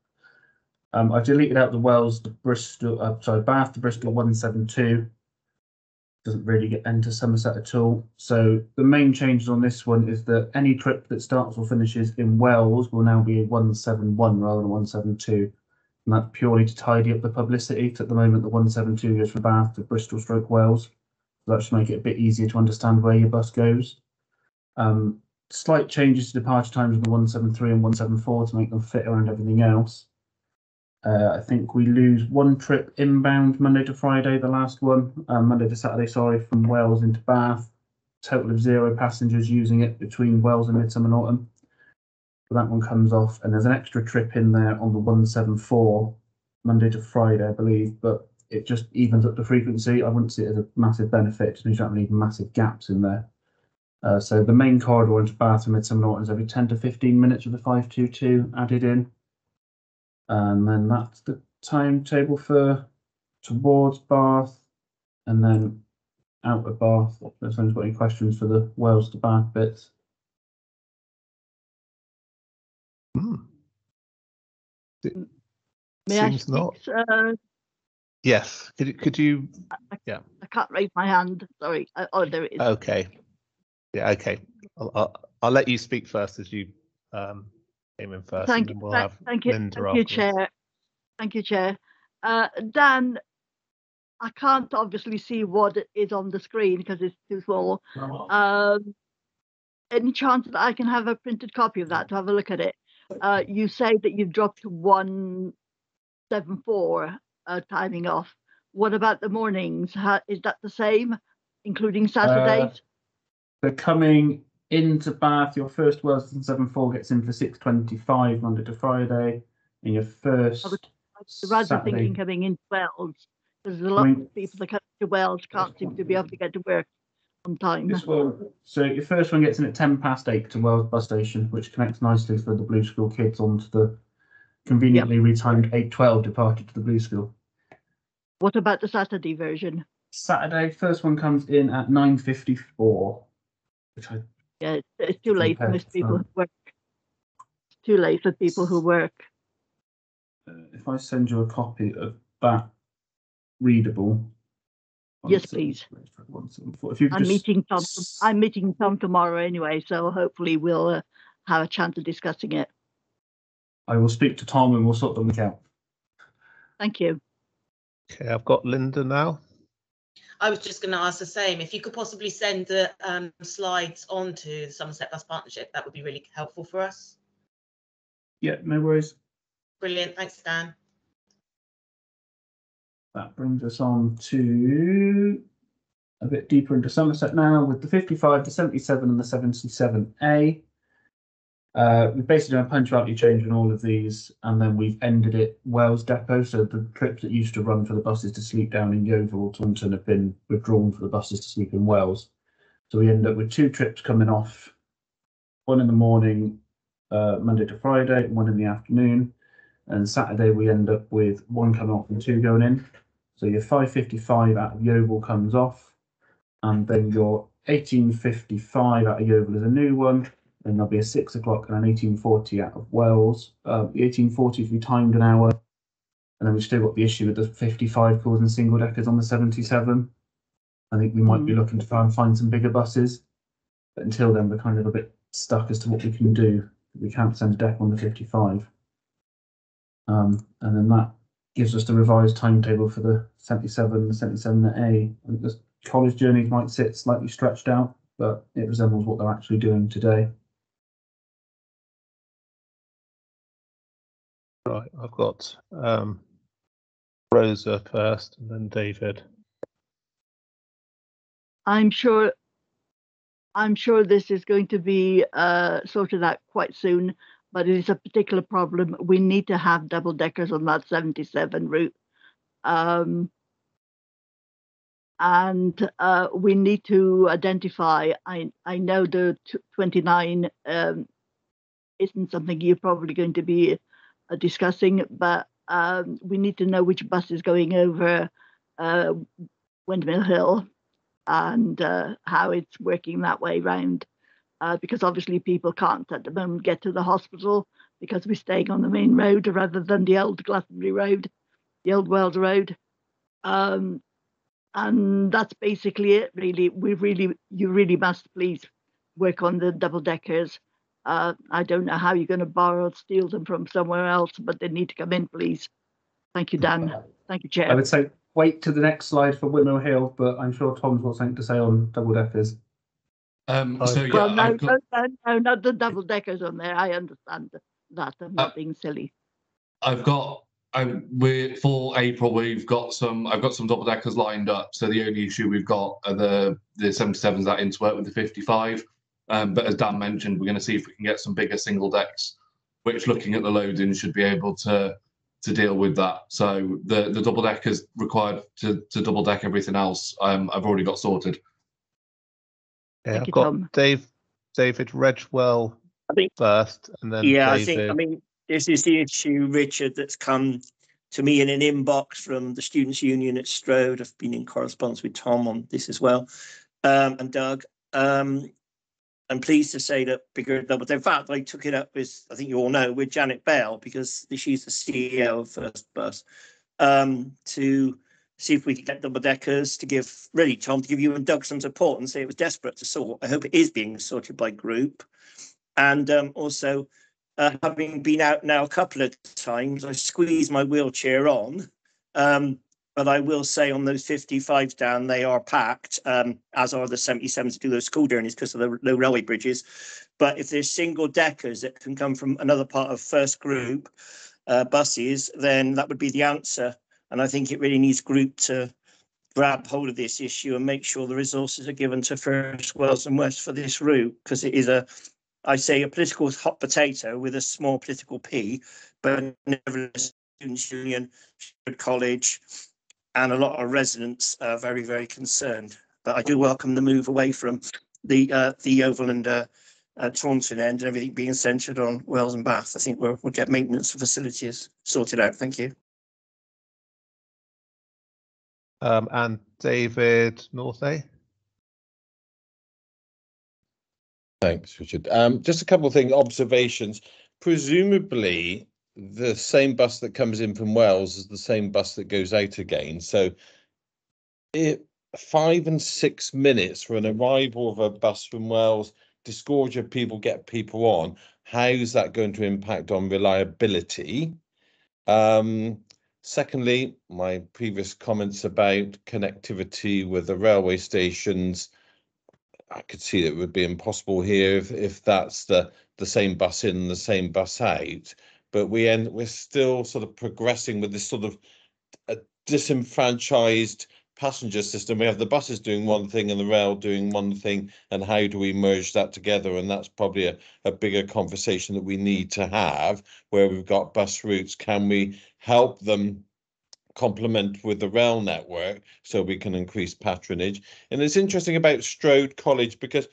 I've deleted out the Wells to Bristol, Bath to Bristol 172. Doesn't really get into Somerset at all. So the main changes on this one is that any trip that starts or finishes in Wells will now be a 171 rather than 172. And that's purely to tidy up the publicity. So at the moment, the 172 goes from Bath to Bristol / Wells. So that should make it a bit easier to understand where your bus goes. Slight changes to departure times in the 173 and 174 to make them fit around everything else. I think we lose one trip inbound Monday to Friday, the last one, Monday to Saturday, sorry, from Wells into Bath. Total of 0 passengers using it between Wells and Midsummer Norton. So that one comes off, and there's an extra trip in there on the 174 Monday to Friday, I believe, but it just evens up the frequency. I wouldn't see it as a massive benefit, and you don't need massive gaps in there. So the main corridor into Bath and Midsummer Norton is every 10 to 15 minutes with the 522 added in. And then that's the timetable for towards Bath and then out of Bath. If anyone's got any questions for the Wales to Bath bits. May I Seems speak? not. Yes, could you? Yeah. I can't raise my hand. Sorry. Oh, there it is. Okay. Yeah. Okay. I'll let you speak first as you came in first. Thank and you. We'll have Thank you. Linda Thank you, afterwards. Chair. Thank you, Chair. Dan, I can't obviously see what is on the screen because it's too small. Any chance that I can have a printed copy of that to have a look at it? You say that you've dropped to 174 timing off. What about the mornings? Is that the same, including Saturdays? They're coming into Bath. Your first Wellston 7.4 gets in for 6:25 Monday to Friday, and your first Rather Saturday. thinking coming into Wells, because a lot of people that come to Wells can't seem to be able to get to work on time. This will, so your first one gets in at 8:10 to Wells bus station, which connects nicely for the Blue School kids onto the conveniently retimed 8:12 departure to the Blue School. What about the Saturday version? Saturday, first one comes in at 9:54, which it's too late for most people who work. It's too late for people who work. If I send you a copy of that readable. Yes, please. If you I'm meeting Tom tomorrow anyway, so hopefully we'll have a chance of discussing it. I will speak to Tom and we'll sort them out. Thank you. Okay, I've got Linda now. I was just going to ask the same. If you could possibly send the slides on to the Somerset Bus Partnership, that would be really helpful for us. Yeah, no worries. Brilliant. Thanks, Dan. That brings us on to a bit deeper into Somerset now with the 55, the 77 and the 77A. We've basically done a punctuality change on all of these, and then we've ended it Wells Depot. So the trips that used to run for the buses to sleep down in Yeovil or Taunton have been withdrawn for the buses to sleep in Wells. So we end up with 2 trips coming off, one in the morning, Monday to Friday, and one in the afternoon. And Saturday we end up with 1 coming off and 2 going in. So your 5:55 out of Yeovil comes off, and then your 18:55 out of Yeovil is a new one. Then there'll be a 6 o'clock and an 18:40 out of Wells. The 18:40 we timed an hour, and then we've still got the issue with the 55 causing single deckers on the 77. I think we might be looking to try and find some bigger buses, but until then we're kind of a bit stuck as to what we can do. We can't send a deck on the 55. And then that gives us the revised timetable for the 77, the 77A. I think the college journeys might sit slightly stretched out, but it resembles what they're actually doing today. Right, I've got Rosa first and then David. I'm sure this is going to be sorted out quite soon, but it is a particular problem. We need to have double deckers on that 77 route. And we need to identify, I know the 29 isn't something you're probably going to be discussing, but we need to know which bus is going over Windmill Hill and how it's working that way round. Because obviously people can't at the moment get to the hospital because we're staying on the main road rather than the old Glastonbury Road, the old Wells Road. And that's basically it, really. You really must please work on the double deckers. I don't know how you're going to borrow or steal them from somewhere else, but they need to come in, please. Thank you, Dan. Thank you, Chair. I would say wait to the next slide for Windmill Hill, but I'm sure Tom's got something to say on double deckers. Not the double deckers on there. I understand that. I'm not being silly. We're for April. I've got some double deckers lined up. So the only issue we've got are the 77s that interwork with the 55. But as Dan mentioned, we're going to see if we can get some bigger single decks, which, looking at the loading, should be able to deal with that. So the double deckers required to double deck everything else, I've already got sorted. Yeah, I've got David Redgewell first, and then David. I think this is the issue, Richard, that's come to me in an inbox from the Students' Union at Strode. I've been in correspondence with Tom on this as well, and Doug. I'm pleased to say that bigger double. In fact, I took it up with, I think you all know, with Janet Bell, because she's the CEO of First Bus, to see if we could get double deckers to give, really, Tom, to give you and Doug some support and say it was desperate to sort. I hope it is being sorted by group. And also, having been out now a couple of times, I squeezed my wheelchair on. But I will say on those 55s, Dan, they are packed, as are the 77s to do those school journeys because of the low railway bridges. But if there's single deckers that can come from another part of first group buses, then that would be the answer. And I think it really needs group to grab hold of this issue and make sure the resources are given to First Wales and West for this route, because it is I say a political hot potato with a small political P, but nevertheless, Students' Union, Shepherd College, and a lot of residents are very, very concerned. But I do welcome the move away from the Yeovil and Taunton end and everything being centred on Wales and Bath. I think we'll get maintenance of facilities sorted out. Thank you. And David Northey. Thanks, Richard. Just a couple of observations. Presumably, the same bus that comes in from Wales is the same bus that goes out again. So, 5 and 6 minutes for an arrival of a bus from Wales, disgorge of people, get people on. How's that going to impact on reliability? Secondly, my previous comments about connectivity with the railway stations, I could see that it would be impossible here if that's the same bus in, the same bus out. But we're still sort of progressing with this sort of a disenfranchised passenger system. We have the buses doing one thing and the rail doing one thing, and how do we merge that together? And that's probably a bigger conversation that we need to have, where we've got bus routes. Can we help them complement with the rail network so we can increase patronage? And it's interesting about Strode College, because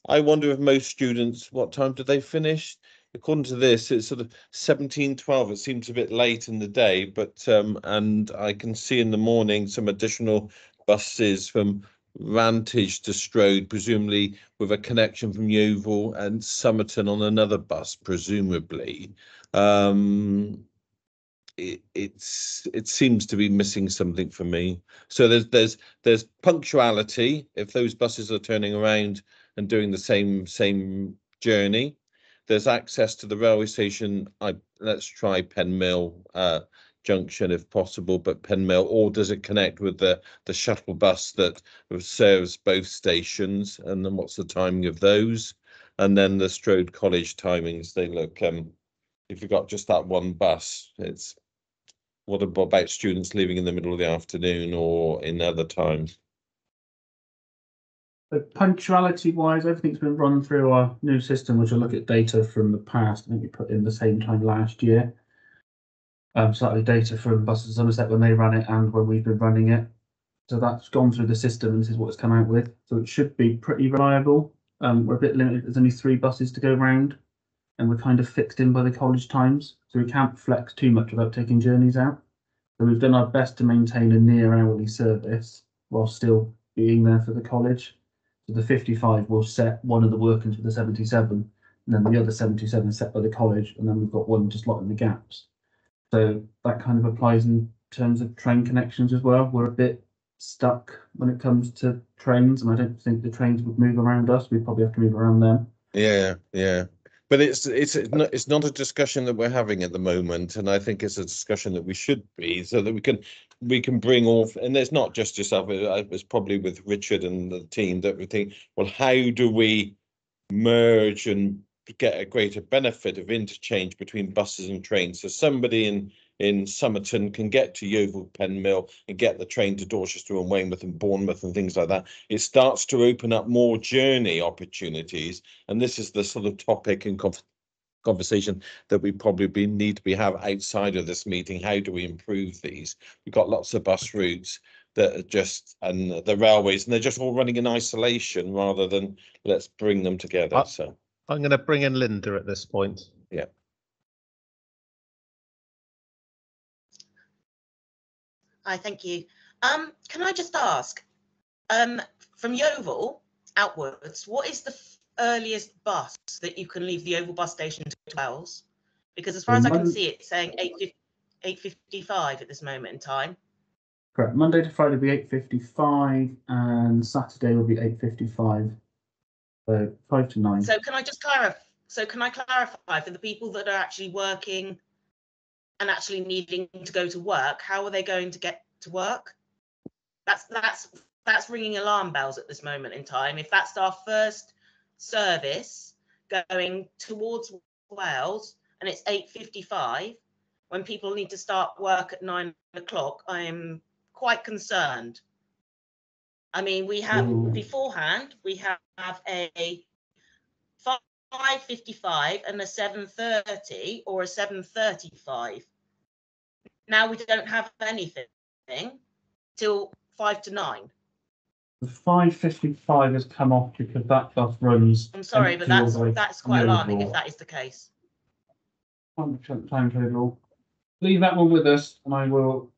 I wonder if most students, what time do they finish? According to this, it's sort of 17:12. It seems a bit late in the day, but and I can see in the morning some additional buses from Rantage to Strode, presumably with a connection from Yeovil and Somerton on another bus, presumably. It seems to be missing something for me. So there's punctuality if those buses are turning around and doing the same journey. There's access to the railway station. Let's try Penmill Junction if possible, but Penmill, or does it connect with the shuttle bus that serves both stations? And then what's the timing of those? And then the Strode College timings, they look, if you've got just that one bus, it's what about students leaving in the middle of the afternoon or in other times? But punctuality-wise, everything's been run through our new system, which will look at data from the past. I think we put in the same time last year. So the data from Buses Somerset when they ran it and when we've been running it. So that's gone through the system, and this is what it's come out with. So it should be pretty reliable. We're a bit limited. There's only 3 buses to go round, and we're kind of fixed in by the college times, so we can't flex too much without taking journeys out. So we've done our best to maintain a near hourly service while still being there for the college. So the 55 will set one of the workings for the 77, and then the other 77 set by the college, and then we've got one to slot in the gaps. So that kind of applies in terms of train connections as well. We're a bit stuck when it comes to trains, and I don't think the trains would move around us. We'd probably have to move around them. Yeah. But it's not a discussion that we're having at the moment, and I think it's a discussion that we should be, so that we can bring all. And it's not just yourself. It was probably with Richard and the team that we think, well, how do we merge and get a greater benefit of interchange between buses and trains? So somebody in Somerton can get to Yeovil, Penmill, and get the train to Dorchester and Weymouth and Bournemouth and things like that. It starts to open up more journey opportunities, and this is the sort of topic and conversation that we probably need to have outside of this meeting. How do we improve these? We've got lots of bus routes that are just, and the railways, and they're just all running in isolation rather than let's bring them together. So I'm going to bring in Linda at this point. Yeah. Hi, thank you. Can I just ask, from Yeovil outwards, what is the earliest bus that you can leave the Yeovil bus station to Wales? Because as far as I can see, it's saying 8:55 at this moment in time. Correct. Monday to Friday will be 8:55, and Saturday will be 8:55. So 5 to 9. So can I just clarify? So can I clarify for the people that are actually working and actually needing to go to work, how are they going to get to work. That's ringing alarm bells at this moment in time. If that's our first service going towards Wales and it's 8:55, when people need to start work at 9 o'clock, I am quite concerned. I mean, we have beforehand, we have a 5:55 and a 7:30 or a 7:35. Now we don't have anything till 5 to 9. The 5:55 has come off because that bus runs. I'm sorry, but that's quite alarming if that is the case. 100% timetable. Leave that one with us, and I will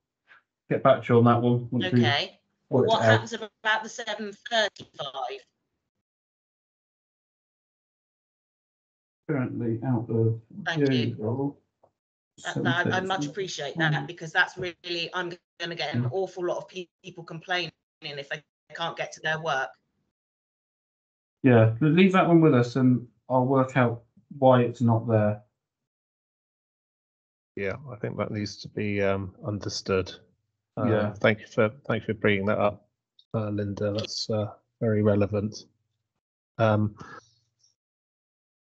get back to you on that one. Okay. What happens about the 7:35? Currently out of. Thank you. I much appreciate that, because that's really, I'm going to get an awful lot of people complaining if they can't get to their work. Yeah, leave that one with us, and I'll work out why it's not there. Yeah, I think that needs to be understood. Yeah. Thank you for bringing that up, Linda. That's very relevant.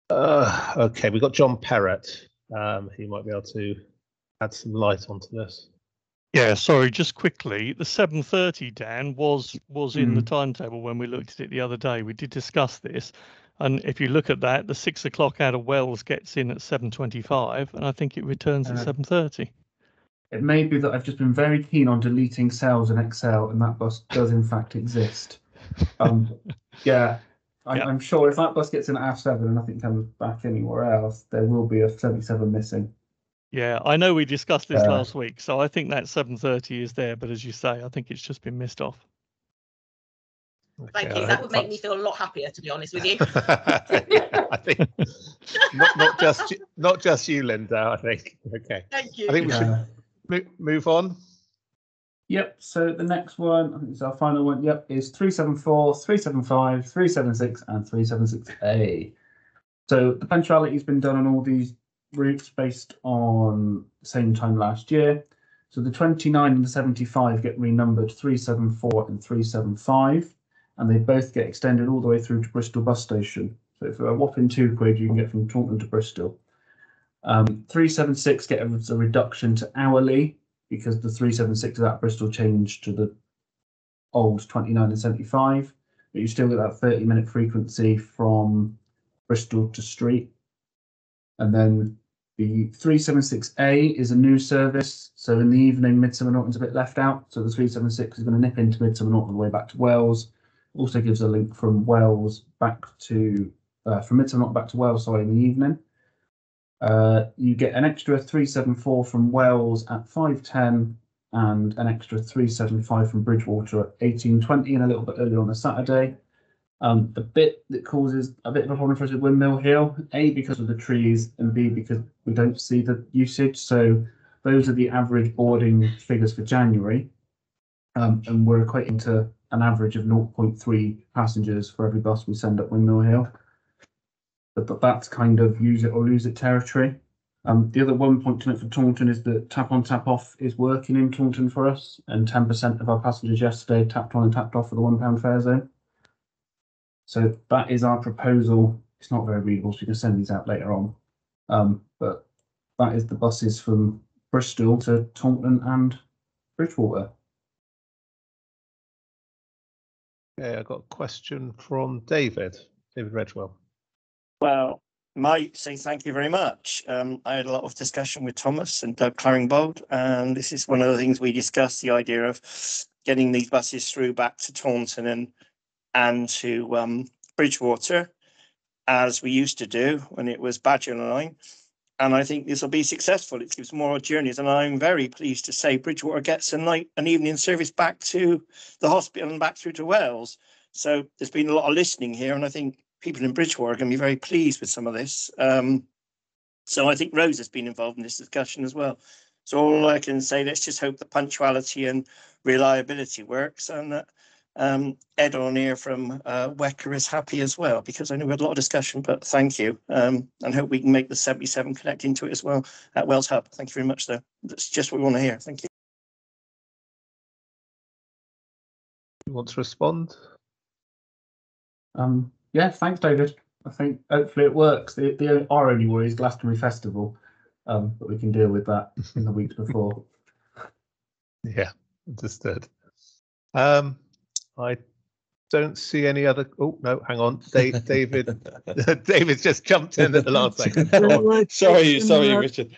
Okay, we've got John Perrott. He might be able to add some light onto this. Yeah, sorry, just quickly, the 7:30, Dan, was in the timetable when we looked at it the other day. We did discuss this, and if you look at that, the 6 o'clock out of Wells gets in at 7:25, and I think it returns at 7:30. It may be that I've just been very keen on deleting cells in Excel, and that bus does in fact exist. Yeah, I'm sure if that bus gets in at 7:30 and nothing comes back anywhere else, there will be a 77 missing. Yeah, I know we discussed this last week, so I think that 7:30 is there, but as you say, I think it's just been missed off. Thank you. That would make me feel a lot happier, to be honest with you. I think not just you, Linda. I think. Okay. Thank you. I think we should move on. Yep. So the next one, I think it's our final one. Yep, is 374, 375, 376, and 376A. So the punctuality has been done on all these routes based on the same time last year. So the 29 and the 75 get renumbered 374 and 375, and they both get extended all the way through to Bristol bus station. So for a whopping £2 you can get from Taunton to Bristol. 376 gets a reduction to hourly because the 376 at Bristol changed to the old 29 and 75, but you still get that 30-minute frequency from Bristol to Street. And then the 376A is a new service. So in the evening, Midsummer Norton's a bit left out. So the 376 is going to nip into Midsummer Norton on the way back to Wells. Also gives a link from Wells back to, from Midsummer Norton back to Wells, sorry, in the evening. You get an extra 374 from Wells at 5:10 and an extra 375 from Bridgewater at 18:20 and a little bit earlier on a Saturday. The bit that causes a bit of a problem for us with Windmill Hill, A, because of the trees, and B, because we don't see the usage. So those are the average boarding figures for January. And we're equating to an average of 0.3 passengers for every bus we send up Windmill Hill. But that's kind of use it or lose it territory. The other one point to note for Taunton is that tap on, tap off is working in Taunton for us, and 10% of our passengers yesterday tapped on and tapped off for the £1 fare zone. So that is our proposal. It's not very readable, so you can send these out later on. But that is the buses from Bristol to Taunton and Bridgewater. Okay, I've got a question from David Redwell. Well, might say thank you very much. I had a lot of discussion with Thomas and Doug Claringbold, and this is one of the things we discussed, the idea of getting these buses through back to Taunton and to Bridgewater, as we used to do when it was Badger Line. And I think this will be successful. It gives more journeys, and I'm very pleased to say Bridgewater gets an evening service back to the hospital and back through to Wales. So there's been a lot of listening here, and I think people in Bridgewater are going to be very pleased with some of this. So I think Rose has been involved in this discussion as well. So all I can say, let's just hope the punctuality and reliability works, and that Ed O'Neill from WECA is happy as well, because I know we had a lot of discussion, but thank you, and hope we can make the 77 connect into it as well at Wells Hub. Thank you very much, though. That's just what we want to hear. Thank you. You want to respond? Yeah, thanks, David. I think hopefully it works. Our only worry is Glastonbury Festival, but we can deal with that in the weeks before. Yeah, understood. I don't see any other. Oh no, hang on, David. David's just jumped in at the last second. Sorry, Richard.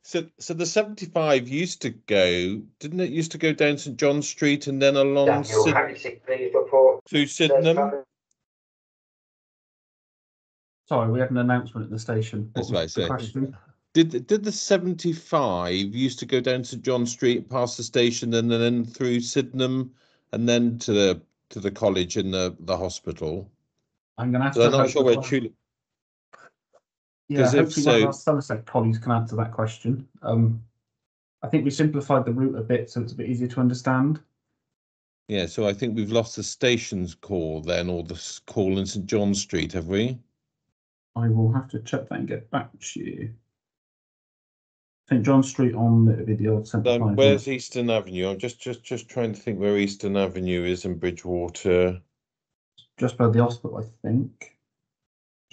So the 75 used to go, didn't it? Used to go down St John Street and then along through Sydenham. Sorry, we had an announcement at the station. That's right. So question? Did the 75 used to go down St John Street, past the station, and then through Sydenham, and then to the college and the hospital? I'm going to have so to. I'm not sure where Tulip. Yeah, hopefully one of our Somerset colleagues can answer that question. I think we simplified the route a bit, so it's a bit easier to understand. Yeah, so I think we've lost the station's call then, or the call in St John Street, have we? I will have to check that and get back to you. St John Street on the old centre. Where's Eastern Avenue? I'm just trying to think where Eastern Avenue is in Bridgewater. Just by the hospital, I think.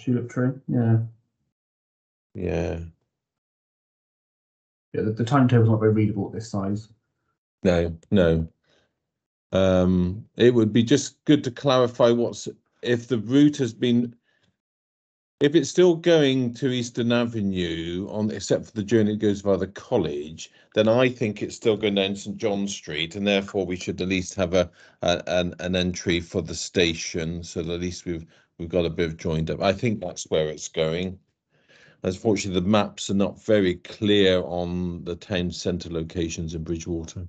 Tulip Tree, yeah. Yeah. Yeah, the timetable's not very readable at this size. No. It would be just good to clarify if the route has been. If it's still going to Eastern Avenue, except for the journey that goes via the college, then I think it's still going down St John Street, and therefore we should at least have an entry for the station, so that at least we've got a bit of joined up. I think that's where it's going. Unfortunately, the maps are not very clear on the town centre locations in Bridgewater.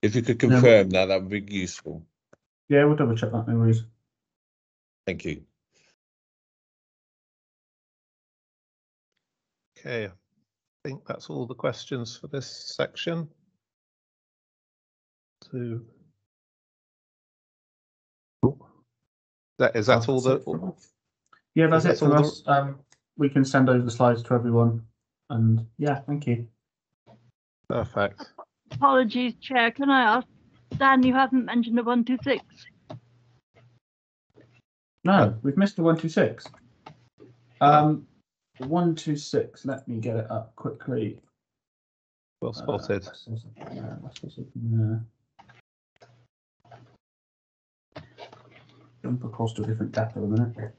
If you could confirm that would be useful. Yeah, we'll double check that, no worries. Thank you. Okay, I think that's all the questions for this section. Is that all the? Yeah, that's it for us. We can send over the slides to everyone, and yeah, thank you. Perfect. Apologies, Chair. Can I ask, Dan, you haven't mentioned the 126? No, we've missed the 126. 126. Let me get it up quickly. Well spotted. Jump across to a different depot a minute.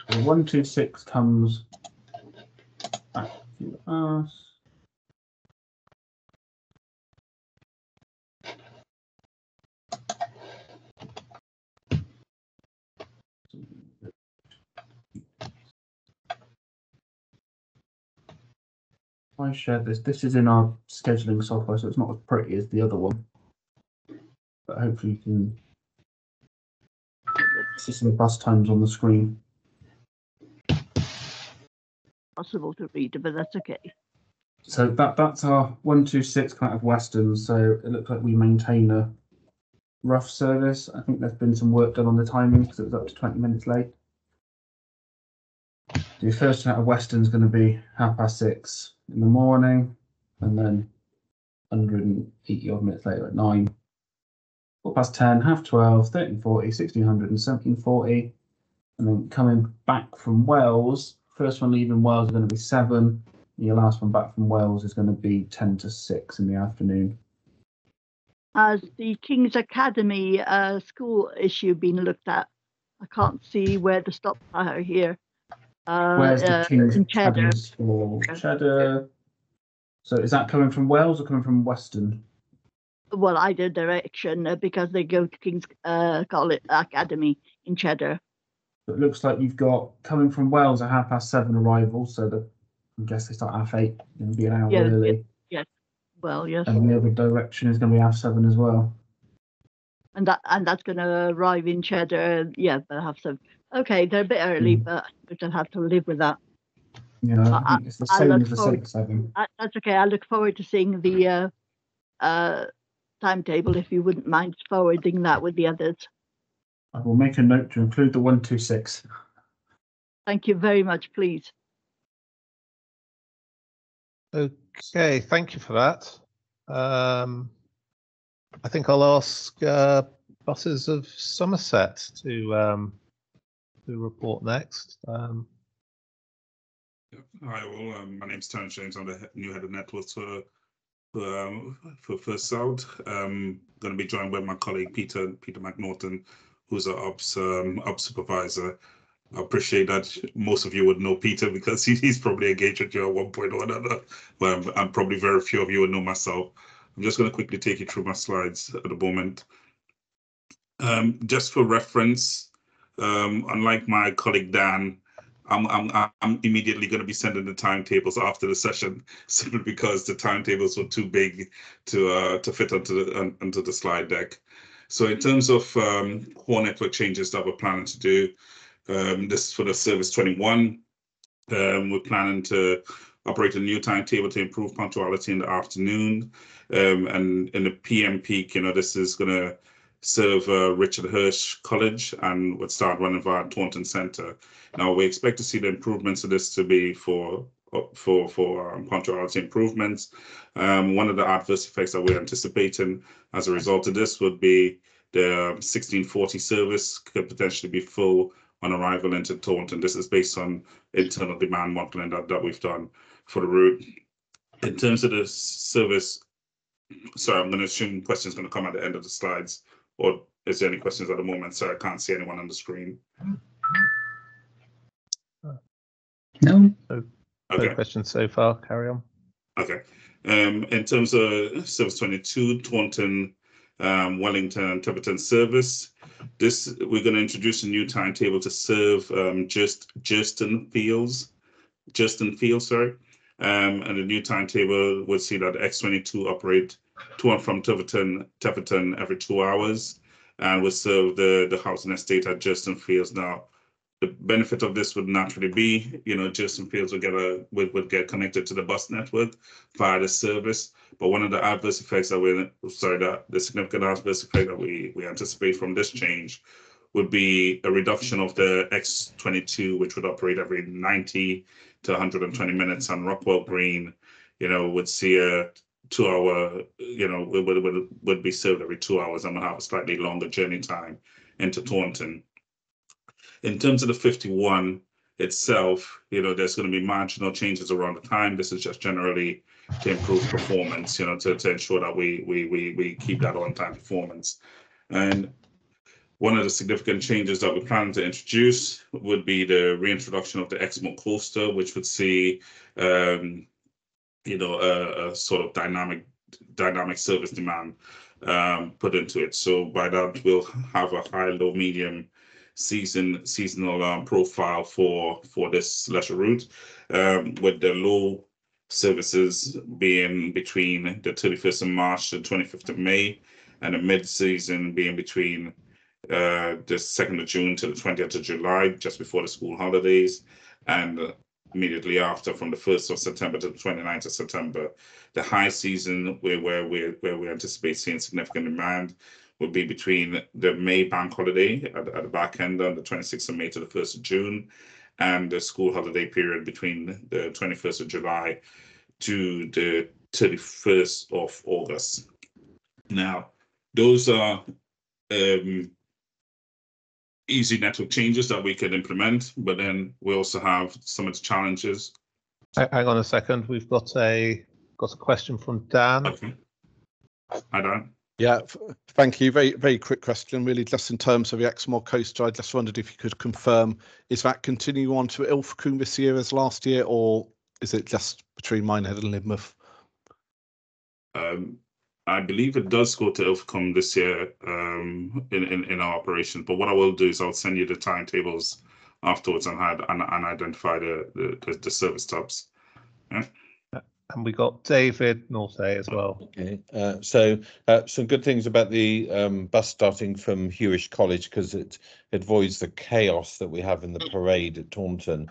The 126 comes back to us. I shared this. This is in our scheduling software, so it's not as pretty as the other one. But hopefully you can see some bus times on the screen. Possible to read, but that's okay. So that's our 126 kind of Western. So it looks like we maintain a rough service. I think there's been some work done on the timing because it was up to 20 minutes late. The first out of Western is going to be 6:30 in the morning, and then 180 odd minutes later at 9. 10:15, 12:30, 13:40, 1600 and 17:40. And then coming back from Wales, first one leaving Wales is going to be 7. And your last one back from Wales is going to be 10 to 6 in the afternoon. Has the King's Academy school issue been looked at? I can't see where the stops are here. Where's the King's Academy school? Cheddar. So is that coming from Wales or coming from Western? Well, either direction because they go to King's College Academy in Cheddar. It looks like you've got coming from Wales at 7:30 arrival, so I guess they start at 8:30. Going to be an hour early. Yes. Well, yes. And the other direction is going to be 7:30 as well. And that's going to arrive in Cheddar. Yeah, they'll have 7. Okay, they're a bit early, but they'll have to live with that. Yeah, I think it's the same as the 6:7. That's okay. I look forward to seeing the timetable if you wouldn't mind forwarding that with the others. I will make a note to include the 126. Thank you very much, please. Okay, thank you for that. I think I'll ask Buses of Somerset to report next. Hi all, my name's Tony James. I'm the new head of networks for First South. Going to be joined by my colleague Peter McNaughton, who's our ops supervisor. I appreciate that most of you would know Peter because he's probably engaged with you at one point or another, and probably very few of you would know myself. I'm just going to quickly take you through my slides at the moment. Just for reference, unlike my colleague Dan, I'm immediately going to be sending the timetables after the session, simply because the timetables were too big to fit onto the slide deck. So in terms of core network changes that we're planning to do, this is for the Service 21. We're planning to operate a new timetable to improve punctuality in the afternoon, and in the PM peak, this is going to serve Richard Hirsch College and would start running via Taunton Centre. Now we expect to see the improvements of this to be for punctuality improvements. One of the adverse effects that we're anticipating as a result of this would be the 1640 service could potentially be full on arrival into Taunton. This is based on internal demand modeling that we've done for the route. In terms of the service, sorry, I'm going to assume questions going to come at the end of the slides, or is there any questions at the moment? Sorry, I can't see anyone on the screen. No. Okay. No questions so far. Carry on. Okay. In terms of Service 22, Taunton, Wellington, and Tiverton service, we're going to introduce a new timetable to serve Jurston Fields, sorry. And the new timetable would see that X22 operate to and from Tiverton every 2 hours, and will serve the housing estate at Jurston Fields. Now, the benefit of this would naturally be, Jurston Fields would get connected to the bus network via the service. But one of the adverse effects the significant adverse effect that we anticipate from this change would be a reduction of the X22, which would operate every 90 to 120 minutes, and Rockwell Green, would see a 2 hour, would be served every 2 hours and would have a slightly longer journey time into Taunton. In terms of the 51 itself, there's going to be marginal changes around the time. This is just generally to improve performance, to ensure that we keep that on-time performance. And one of the significant changes that we're planning to introduce would be the reintroduction of the Exmoor Coaster, which would see, a sort of dynamic service demand put into it. So by that, we'll have a high, low, medium seasonal profile for this leisure route, with the low services being between the 31st of March to the 25th of May, and the mid-season being between the 2nd of June to the 20th of July, just before the school holidays, and immediately after, from the 1st of September to the 29th of September. The high season where we anticipate seeing significant demand would be between the May bank holiday at the back end on the 26th of May to the 1st of June, and the school holiday period between the 21st of July to the 31st of August. Now, those are easy network changes that we can implement, but then we also have some of the challenges. Hang on a second. We've got a question from Dan. Okay. Hi, Dan. Yeah, thank you. Very, very quick question, really, just in terms of the Exmoor Coaster. I just wondered if you could confirm, is that continuing on to Ilfracombe this year as last year, or is it just between Minehead and Lynmouth? I believe it does go to Ilfracombe this year in our operation. But what I will do is I'll send you the timetables afterwards and identify the service stops. Yeah. And we got David Norte as well. Okay, so some good things about the bus starting from Hewish College, because it avoids the chaos that we have in the parade at Taunton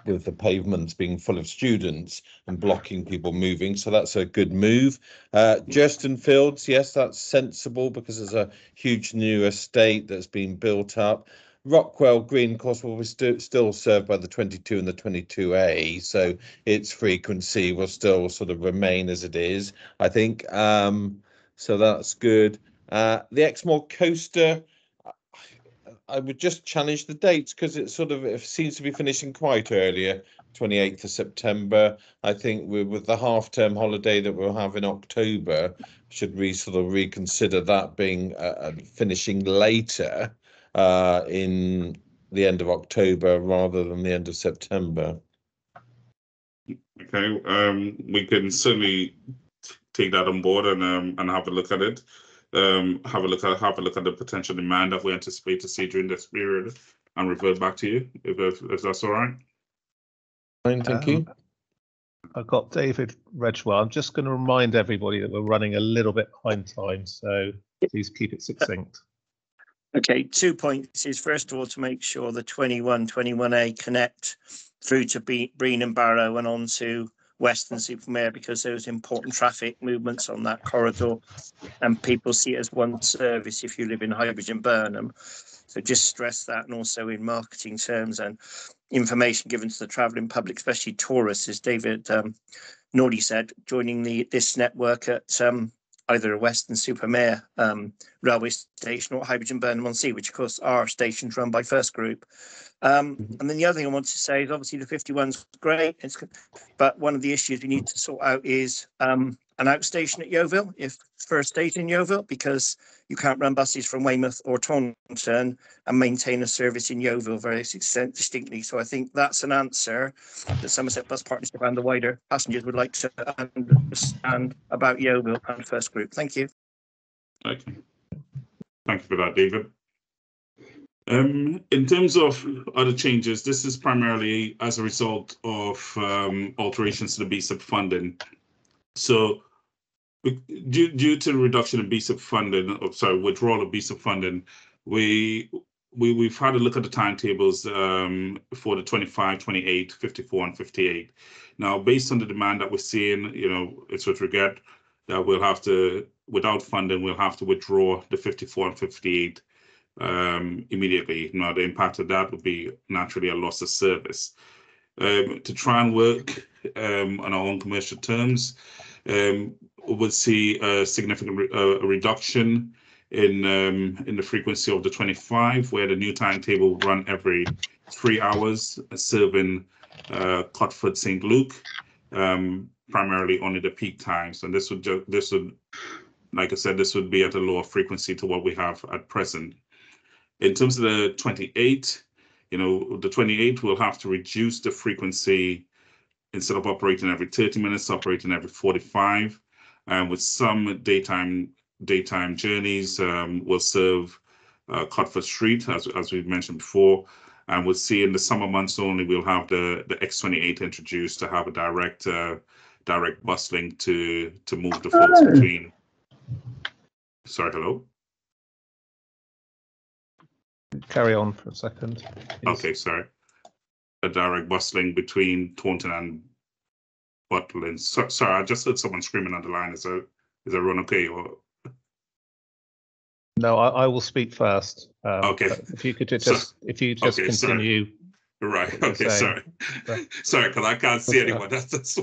with the pavements being full of students and blocking people moving. So that's a good move. Jurston Fields, yes, that's sensible because there's a huge new estate that's been built up. Rockwell Green, of course, will be still served by the 22 and the 22A, so its frequency will still sort of remain as it is, I think. So that's good. The Exmoor Coaster, I would just challenge the dates because it seems to be finishing quite earlier, 28th of September. I think with the half-term holiday that we'll have in October, should we sort of reconsider that being finishing later in the end of October rather than the end of September? Okay, we can certainly take that on board and have a look at it. Have a look at the potential demand that we anticipate to see during this period, and revert back to you if that's all right. Fine, thank you. I've got David Redgewell. I'm just going to remind everybody that we're running a little bit behind time, so please keep it succinct. Okay, 2 points is first of all to make sure the 21A connect through to Breen and Barrow and on to Weston-super-Mare, because there's important traffic movements on that corridor and people see it as one service if you live in Highbridge and Burnham. So just stress that, and also in marketing terms and information given to the travelling public, especially tourists, as David Nordy said, joining this network at either a Weston-super-Mare railway station or Highbridge and Burnham on Sea, which of course are stations run by First Group. And then the other thing I want to say is obviously the 51's great, but one of the issues we need to sort out is an outstation at Yeovil, if first station in Yeovil, because you can't run buses from Weymouth or Taunton and maintain a service in Yeovil very distinctly. So I think that's an answer that Somerset Bus Partnership and the wider passengers would like to understand about Yeovil and First Group. Thank you. Okay. Thank you for that, David. In terms of other changes, this is primarily as a result of alterations to the BSIP funding. So due to the reduction in BSIP funding, withdrawal of BSIP funding, we've had a look at the timetables for the 25, 28, 54 and 58. Now, based on the demand that we're seeing, it's with regret that we'll have to, without funding, we'll have to withdraw the 54 and 58 immediately. Now, the impact of that would be naturally a loss of service. To try and work on our own commercial terms, we'll see a significant reduction in the frequency of the 25, where the new timetable will run every 3 hours, serving Cotford St. Luke, primarily only the peak times. And this would, like I said, this would be at a lower frequency to what we have at present. In terms of the 28, the 28 will have to reduce the frequency. Instead of operating every 30 minutes, operating every 45, and with some daytime journeys, will serve Cotford Street, as we've mentioned before. And we'll see in the summer months only, we'll have the X28 introduced to have a direct bus link to move the folks between. Sorry, hello? Carry on for a second, please. Okay, sorry. A direct bus link between Taunton and Butlin. Sorry, I just heard someone screaming on the line. Is everyone okay? Or no, I will speak first. Okay. If you could just continue. Sorry. Right. Okay. Sorry. Sorry, because I can't see anyone. That's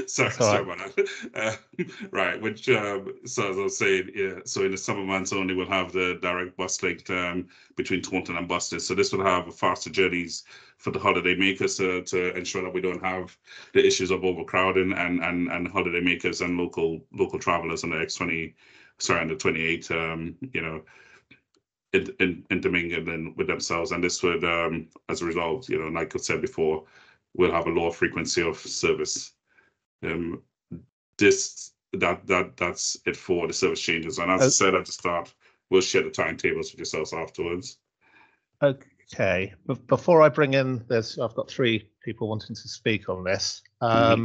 sorry about that. Right. Which so as I was saying, yeah. So in the summer months only, we'll have the direct bus link between Taunton and Buston. So this will have faster journeys for the holiday makers to ensure that we don't have the issues of overcrowding and holiday makers and local travelers on the X20, and the 28. Intermingling with themselves, and this would, as a result, like I said before, we'll have a lower frequency of service. That's it for the service changes. And as I said at the start, we'll share the timetables with yourselves afterwards. Okay, but before I bring in I've got 3 people wanting to speak on this. I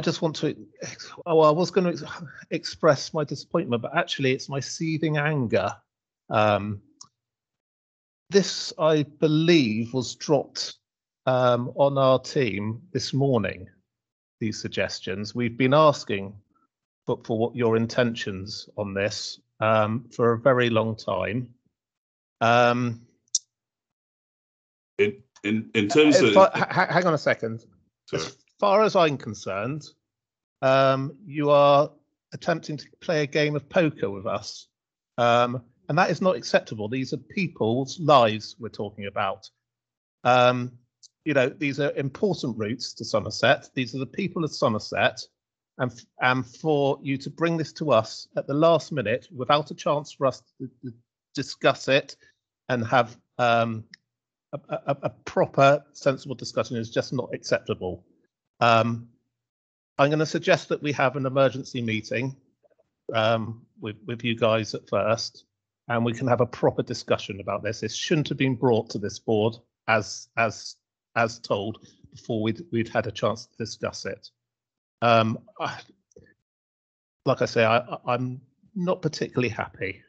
just want to, I was going to express my disappointment, but actually it's my seething anger. This, I believe, was dropped on our team this morning, these suggestions. We've been asking for what your intentions on this for a very long time. In terms of, hang on a second. Sorry. As far as I'm concerned, you are attempting to play a game of poker with us, and that is not acceptable. These are people's lives we're talking about. You know, these are important routes to Somerset. These are the people of Somerset, and for you to bring this to us at the last minute without a chance for us to discuss it and have a proper, sensible discussion is just not acceptable. I'm going to suggest that we have an emergency meeting with you guys at first, and we can have a proper discussion about this. This shouldn't have been brought to this board as told before we'd had a chance to discuss it. Like I say, I'm not particularly happy.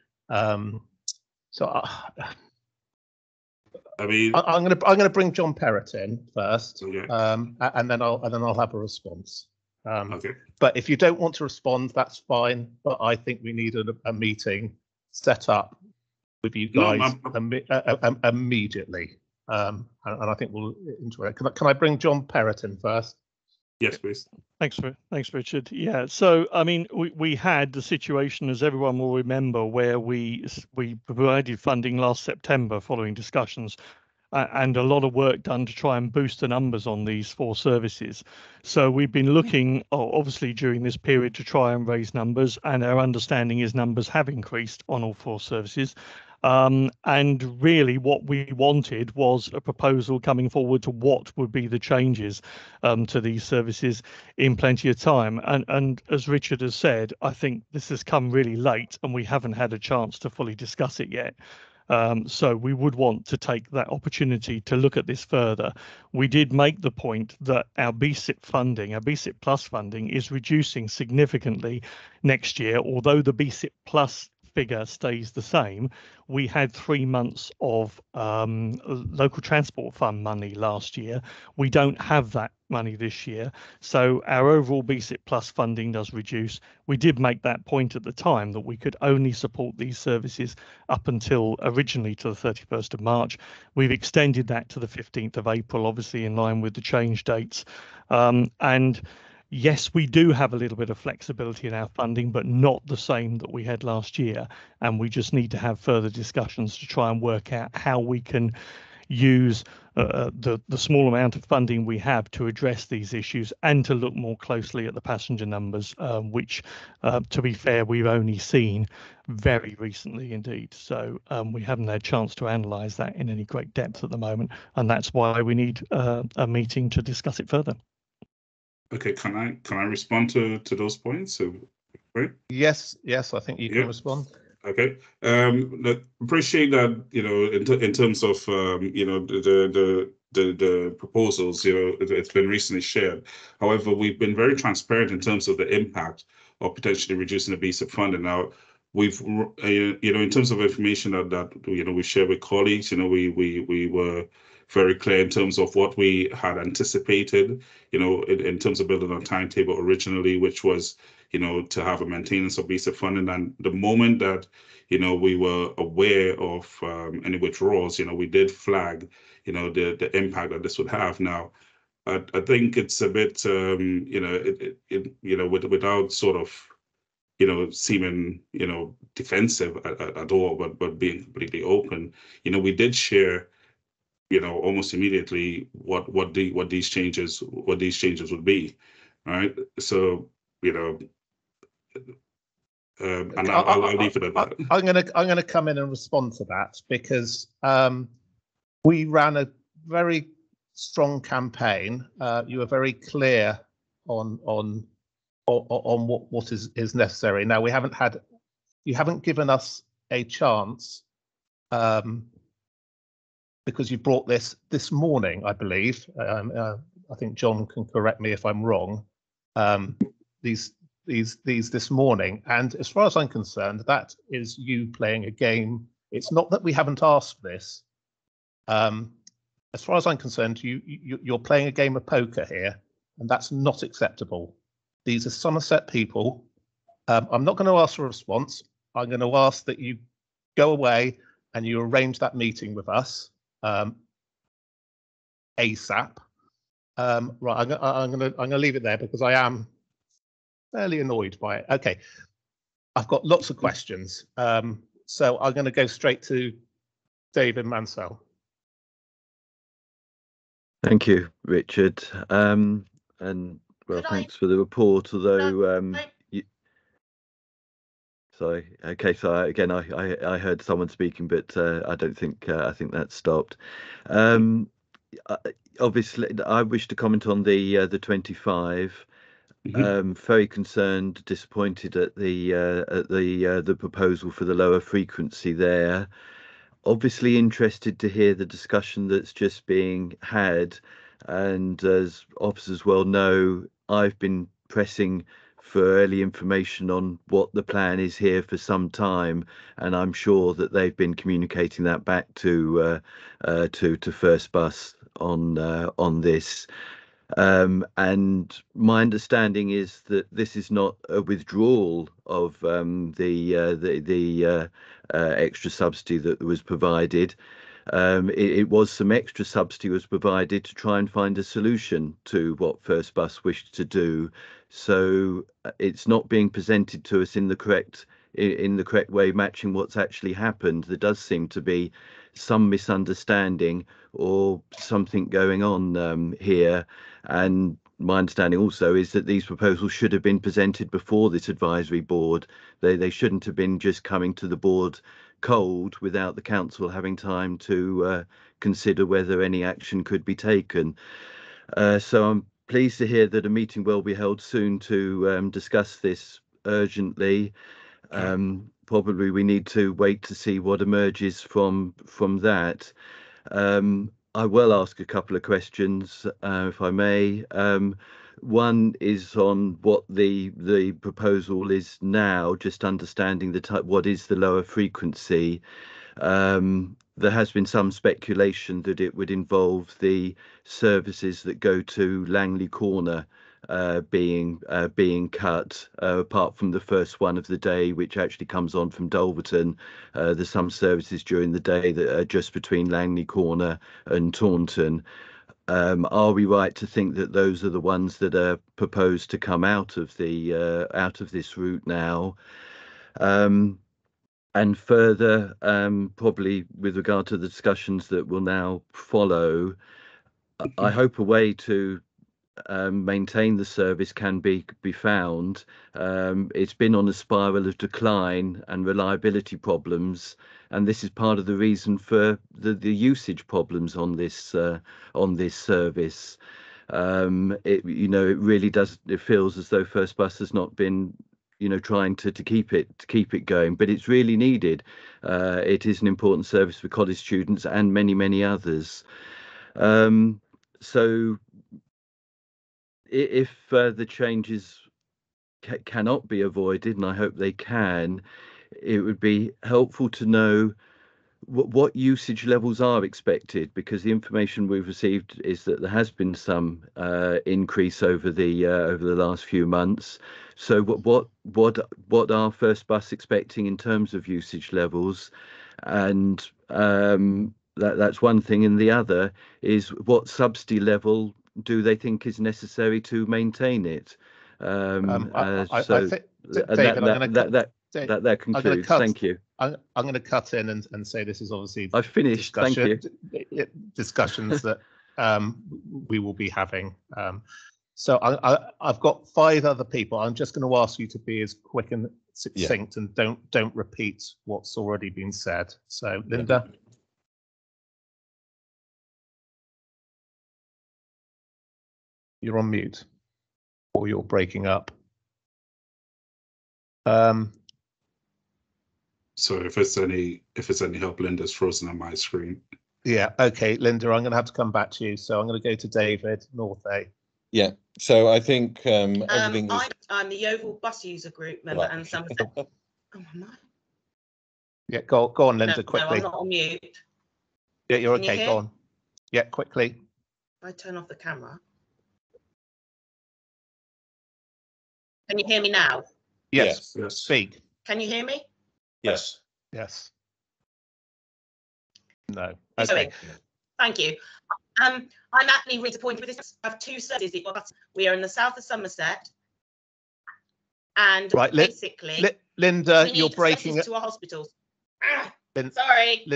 I mean, I'm going to bring John Perrott in first, okay. and then I'll have a response. Okay. But if you don't want to respond, that's fine. But I think we need a meeting set up with you guys immediately, and I think we'll enjoy it. Can I bring John Perrott in first? Yes, please. Thanks, Richard. Yeah, so I mean, we had the situation, as everyone will remember, where we provided funding last September following discussions, and a lot of work done to try and boost the numbers on these 4 services. So we've been looking, obviously, during this period to try and raise numbers, and our understanding is numbers have increased on all 4 services. And really what we wanted was a proposal coming forward to what would be the changes to these services in plenty of time. And as Richard has said, I think this has come really late and we haven't had a chance to fully discuss it yet. So we would want to take that opportunity to look at this further. We did make the point that our BSIP funding, our BSIP Plus funding, is reducing significantly next year, although the BSIP Plus figure stays the same. We had 3 months of local transport fund money last year. We don't have that money this year, so our overall BSIP Plus funding does reduce. We did make that point at the time that we could only support these services up until originally to the 31st of March. We've extended that to the 15th of April, obviously in line with the change dates. And yes, we do have a little bit of flexibility in our funding, but not the same that we had last year. And we just need to have further discussions to try and work out how we can use the small amount of funding we have to address these issues and to look more closely at the passenger numbers, which, to be fair, we've only seen very recently indeed. So we haven't had a chance to analyse that in any great depth at the moment. And that's why we need a meeting to discuss it further. Okay, can I respond to those points? So, right? Yes, I think you can respond. Okay. Appreciate that. You know, in terms of you know, the proposals, you know, it's been recently shared. However, we've been very transparent in terms of the impact of potentially reducing the BSIP funding. Now, we've you know, in terms of information that you know we share with colleagues, you know, we were very clear in terms of what we had anticipated, you know, in terms of building a timetable originally, which was, you know, to have a maintenance of BSIP funding. And the moment that, you know, we were aware of any withdrawals, you know, we did flag, you know, the impact that this would have. Now, I think it's a bit, you know, you know, without sort of, you know, seeming, you know, defensive at all, but being completely open, you know, we did share, you know, almost immediately what these changes would be, right? So, you know, and I'll leave it at that. I'm gonna come in and respond to that because we ran a very strong campaign. You were very clear on what is necessary. Now you haven't given us a chance. Because you brought this morning, I believe. I think John can correct me if I'm wrong. These this morning, and as far as I'm concerned, that is you playing a game. It's not that we haven't asked this. As far as I'm concerned, you're playing a game of poker here, and that's not acceptable. These are Somerset people. I'm not going to ask for a response. I'm going to ask that you go away and you arrange that meeting with us ASAP. Right, I'm gonna leave it there because I am fairly annoyed by it. Okay, I've got lots of questions, so I'm going to go straight to David Mansell. Thank you, Richard. And well, thanks for the report. Although, sorry. Okay, so again, I heard someone speaking, but I don't think I think that stopped. Obviously, I wish to comment on the 25. Very concerned, disappointed at the proposal for the lower frequency there. Obviously interested to hear the discussion that's just being had, and as officers well know, I've been pressing for early information on what the plan is here for some time, and I'm sure that they've been communicating that back to First Bus on this. And my understanding is that this is not a withdrawal of the extra subsidy that was provided. It was some extra subsidy was provided to try and find a solution to what First Bus wished to do. So it's not being presented to us in the correct way, matching what's actually happened. There does seem to be some misunderstanding or something going on here. And my understanding also is that these proposals should have been presented before this advisory board. They shouldn't have been just coming to the board cold without the council having time to consider whether any action could be taken. So I'm pleased to hear that a meeting will be held soon to discuss this urgently. Probably we need to wait to see what emerges from that. I will ask a couple of questions, if I may. One is on what the proposal is now, just understanding the type, what is the lower frequency. There has been some speculation that it would involve the services that go to Langley Corner being cut, apart from the first one of the day, which actually comes on from Dulverton. There's some services during the day that are just between Langley Corner and Taunton. Are we right to think that those are the ones that are proposed to come out of this route now? And further, probably with regard to the discussions that will now follow, I hope a way to maintain the service can be found. It's been on a spiral of decline and reliability problems, and this is part of the reason for the usage problems on this service. It really does. It feels as though First Bus has not been trying to keep it going, but it's really needed. It is an important service for college students and many others. So if the changes cannot be avoided, and I hope they can, it would be helpful to know what usage levels are expected, because the information we've received is that there has been some increase over the last few months. So what are First Bus expecting in terms of usage levels? And that's one thing, and the other is what subsidy level do they think is necessary to maintain it? That concludes. Thank you. I'm going to cut in and say this is obviously I've finished. Thank you. Discussions that we will be having. So I've got 5 other people. I'm just going to ask you to be as quick and succinct and don't repeat what's already been said. So Linda. You're on mute, or you're breaking up. Sorry, if it's any help, Linda's frozen on my screen. Yeah, okay, Linda, I'm going to have to come back to you. So I'm going to go to David Northey. Yeah, so I think everything. I'm the Yeovil Bus User Group member and Somerset. Oh, am I? Yeah, go on, Linda, quickly. No, I'm not on mute. Yeah, you're okay. Go on. Yeah, quickly. I turn off the camera. Can you hear me now? Yes. Speak. Can you hear me? Yes. Yes. No. Sorry. Okay. Thank you. I'm actually really disappointed with this. I have two services. We are in the south of Somerset, and Right, basically, Linda, we you're need breaking services it. to our hospitals. Sorry.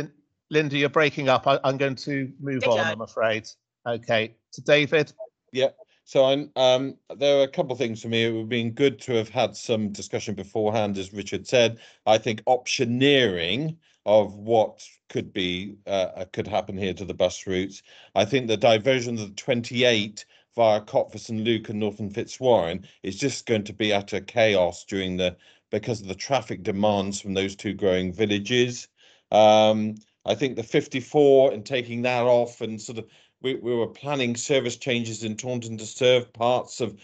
Linda, you're breaking up. I'm going to move on, I'm afraid. Okay. So David. Yeah. So there are a couple of things for me. It would have been good to have had some discussion beforehand, as Richard said. I think optioneering of what could be could happen here to the bus routes. I think the diversion of the 28 via Cottbus and Luke and Norton Fitzwarren is just going to be utter chaos because of the traffic demands from those two growing villages. I think the 54 and taking that off and sort of we were planning service changes in Taunton to serve parts of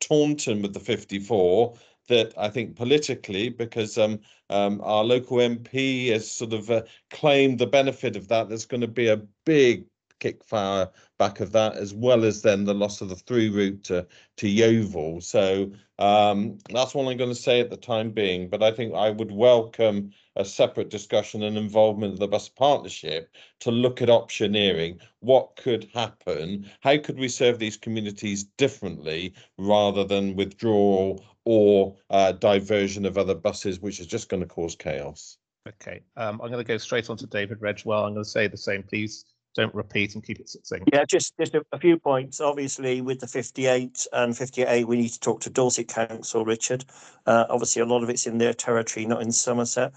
Taunton with the 54 that I think politically, because our local MP has sort of claimed the benefit of that, there's going to be a big kickfire back of that, as well as then the loss of the through route to Yeovil. So that's all I'm going to say at the time being, but I think I would welcome a separate discussion and involvement of the bus partnership to look at optioneering. What could happen? How could we serve these communities differently rather than withdrawal or diversion of other buses, which is just going to cause chaos? Okay, I'm going to go straight on to David Redgewell. I'm going to say the same, please. Don't repeat and keep it succinct. Yeah, just a few points. Obviously, with the 58 and 58A, we need to talk to Dorset Council, Richard. Obviously, a lot of it's in their territory, not in Somerset.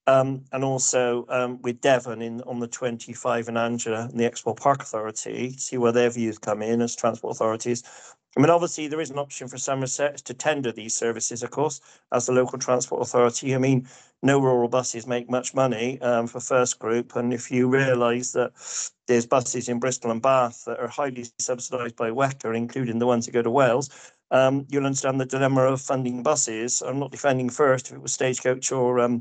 And also with Devon on the 25 and Angela and the Expo Park Authority, see where their views come in as transport authorities. I mean, obviously, there is an option for Somerset to tender these services, of course, as the local transport authority. I mean, no rural buses make much money for First Group. And if you realise that there's buses in Bristol and Bath that are highly subsidised by WECA, including the ones that go to Wales, you'll understand the dilemma of funding buses. I'm not defending First. If it was Stagecoach or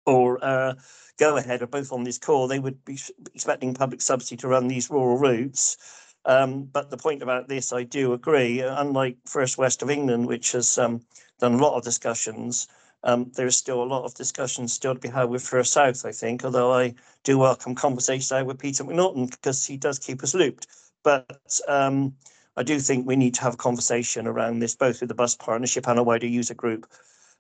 Go Ahead, or both on this call, they would be expecting public subsidy to run these rural routes. But the point about this, I do agree, unlike First West of England, which has done a lot of discussions, there is still a lot of discussions still to be had with First South, I think, although I do welcome conversations out with Peter McNaughton because he does keep us looped. But I do think we need to have a conversation around this, both with the bus partnership and a wider user group.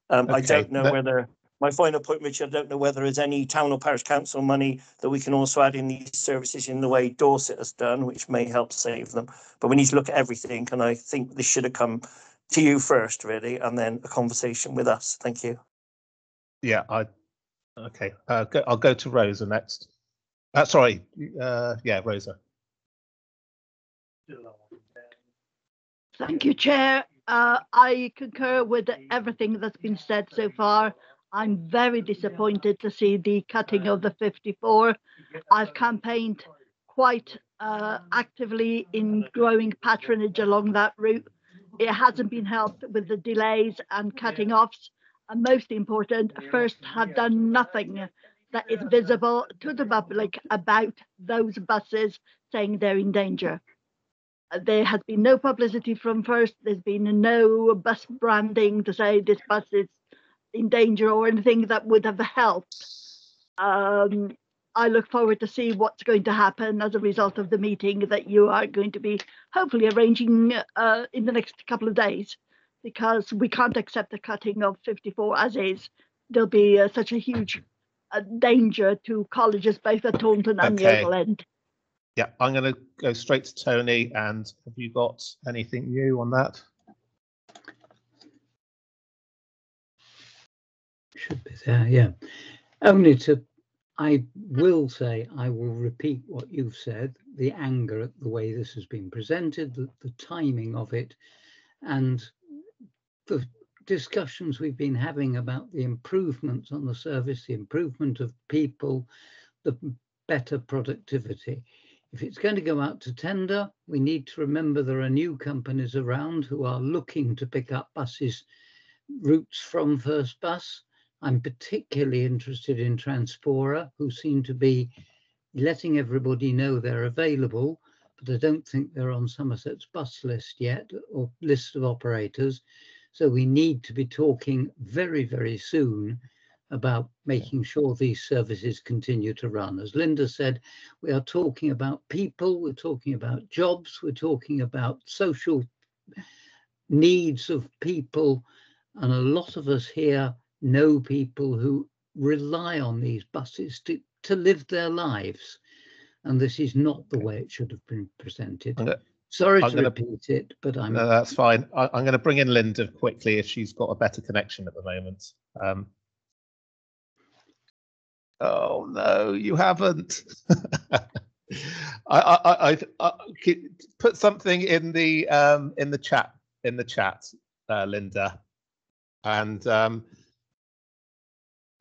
I don't know whether... My final point, Richard, I don't know whether there's any town or parish council money that we can also add in these services in the way Dorset has done, which may help save them. But we need to look at everything, and I think this should have come to you first, really, and then a conversation with us. Thank you. Yeah, okay. I'll go to Rosa next. Sorry, yeah, Rosa. Thank you, Chair. I concur with everything that's been said so far. I'm very disappointed to see the cutting of the 54. I've campaigned quite actively in growing patronage along that route. It hasn't been helped with the delays and cutting offs. And most important, First have done nothing that is visible to the public about those buses saying they're in danger. There has been no publicity from First. There's been no bus branding to say this bus is in danger or anything that would have helped. I look forward to see what's going to happen as a result of the meeting that you are going to be hopefully arranging in the next couple of days, because we can't accept the cutting of 54 as is. There'll be such a huge danger to colleges both at Taunton and Yeovil End. Yeah, I'm going to go straight to Tony. And have you got anything new on that? Should be there, yeah. I will repeat what you've said, the anger at the way this has been presented, the timing of it, and the discussions we've been having about the improvements on the service, the improvement of people, the better productivity. If it's going to go out to tender, we need to remember there are new companies around who are looking to pick up routes from First Bus. I'm particularly interested in Transpora, who seem to be letting everybody know they're available, but I don't think they're on Somerset's bus list yet, or list of operators. So we need to be talking very, very soon about making sure these services continue to run. As Linda said, we are talking about people, we're talking about jobs, we're talking about social needs of people, and a lot of us here know people who rely on these buses to live their lives, and this is not the way it should have been presented. Sorry to repeat it, but No, that's fine. I'm going to bring in Linda quickly if she's got a better connection at the moment. Oh no, you haven't. I put something in the chat, Linda, and I'm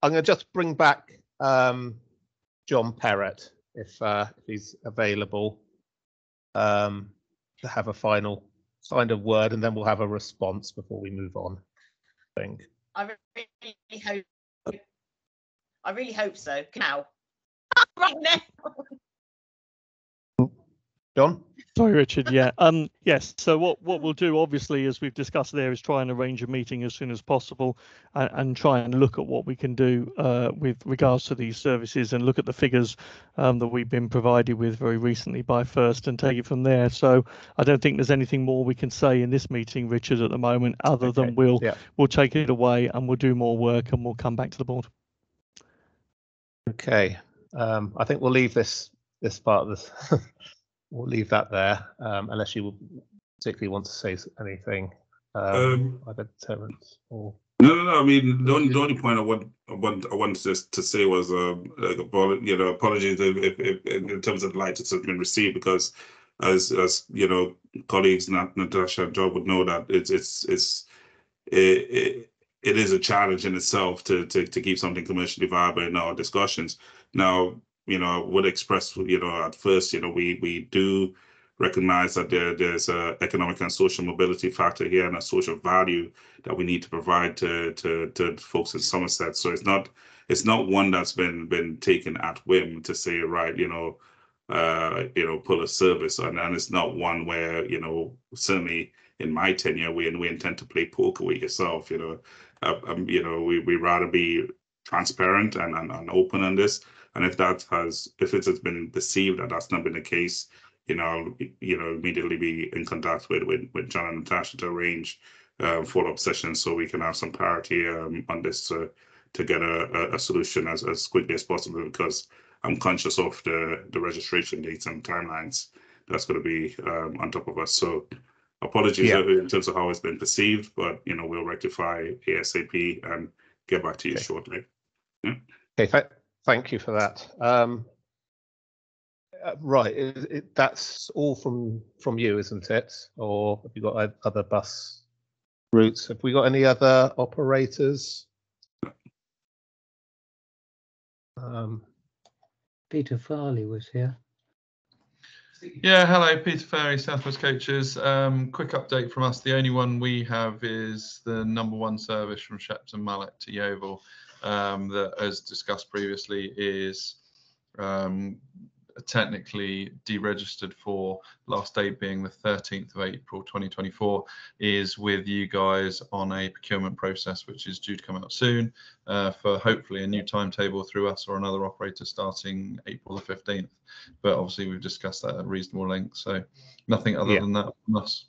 going to just bring back John Perrott if he's available to have a final kind of word, and then we'll have a response before we move on. I think. I really hope so. Now, right now. John? Sorry, Richard. Yeah. Yes. So what we'll do, obviously, as we've discussed there, is try and arrange a meeting as soon as possible, and try and look at what we can do with regards to these services, and look at the figures that we've been provided with very recently by First, and take it from there. So I don't think there's anything more we can say in this meeting, Richard, at the moment, other than we'll take it away and we'll do more work and we'll come back to the board. Okay. I think we'll leave this part of this. We'll leave that there, unless you particularly want to say anything, either Terence or. No. I mean, the only point I wanted to say was, apologies if in terms of the light it's been received, because as colleagues, Natasha and John would know that it is a challenge in itself to keep something commercially viable in our discussions. Now, I would express, at first, we do recognize that there's a economic and social mobility factor here and a social value that we need to provide to folks in Somerset. So it's not one that's been taken at whim to say, right, pull a service, and it's not one where, certainly in my tenure, we intend to play poker with yourself. We rather be transparent and open on this. And if it has been perceived that that's not been the case, immediately be in contact with John and Natasha to arrange follow-up sessions so we can have some clarity on this to get a solution as quickly as possible, because I'm conscious of the registration dates and timelines that's going to be on top of us. So apologies in terms of how it's been perceived, but we'll rectify ASAP and get back to you shortly. Yeah. Okay. Thank you for that. Right, that's all from you, isn't it? Or have you got other bus routes? Have we got any other operators? Peter Farley was here. Yeah, hello, Peter Farley, South West Coaches. Quick update from us. The only one we have is the #1 service from Shepton Mallet to Yeovil. That, as discussed previously, is technically deregistered for, last date being the 13th of April 2024, is with you guys on a procurement process which is due to come out soon for hopefully a new timetable through us or another operator starting April the 15th. But obviously we've discussed that at reasonable length, so nothing other than that from us.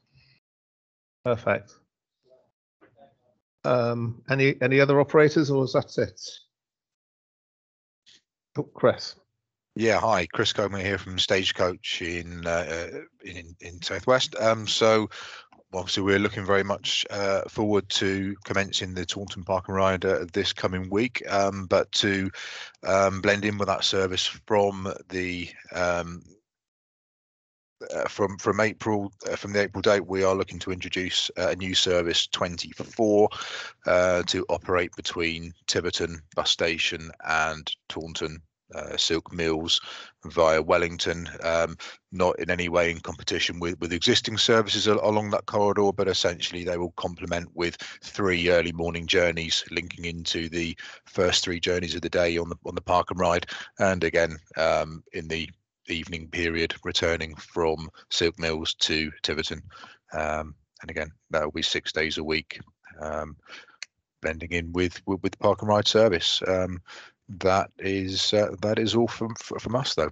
Perfect. Any other operators, or is that it? Oh, Chris. Yeah, hi, Chris Coleman here from Stagecoach in Southwest. So obviously we're looking very much forward to commencing the Taunton Park and Ride this coming week, but to blend in with that service from the from April, from the April date, we are looking to introduce a new service 24 to operate between Tiverton bus station and Taunton Silk Mills via Wellington, not in any way in competition with existing services along that corridor, but essentially they will complement with 3 early morning journeys linking into the first 3 journeys of the day on the Park and Ride, and again in the evening period returning from Silk Mills to Tiverton, and again that will be 6 days a week. blending in with the park and ride service. That is all from us, though.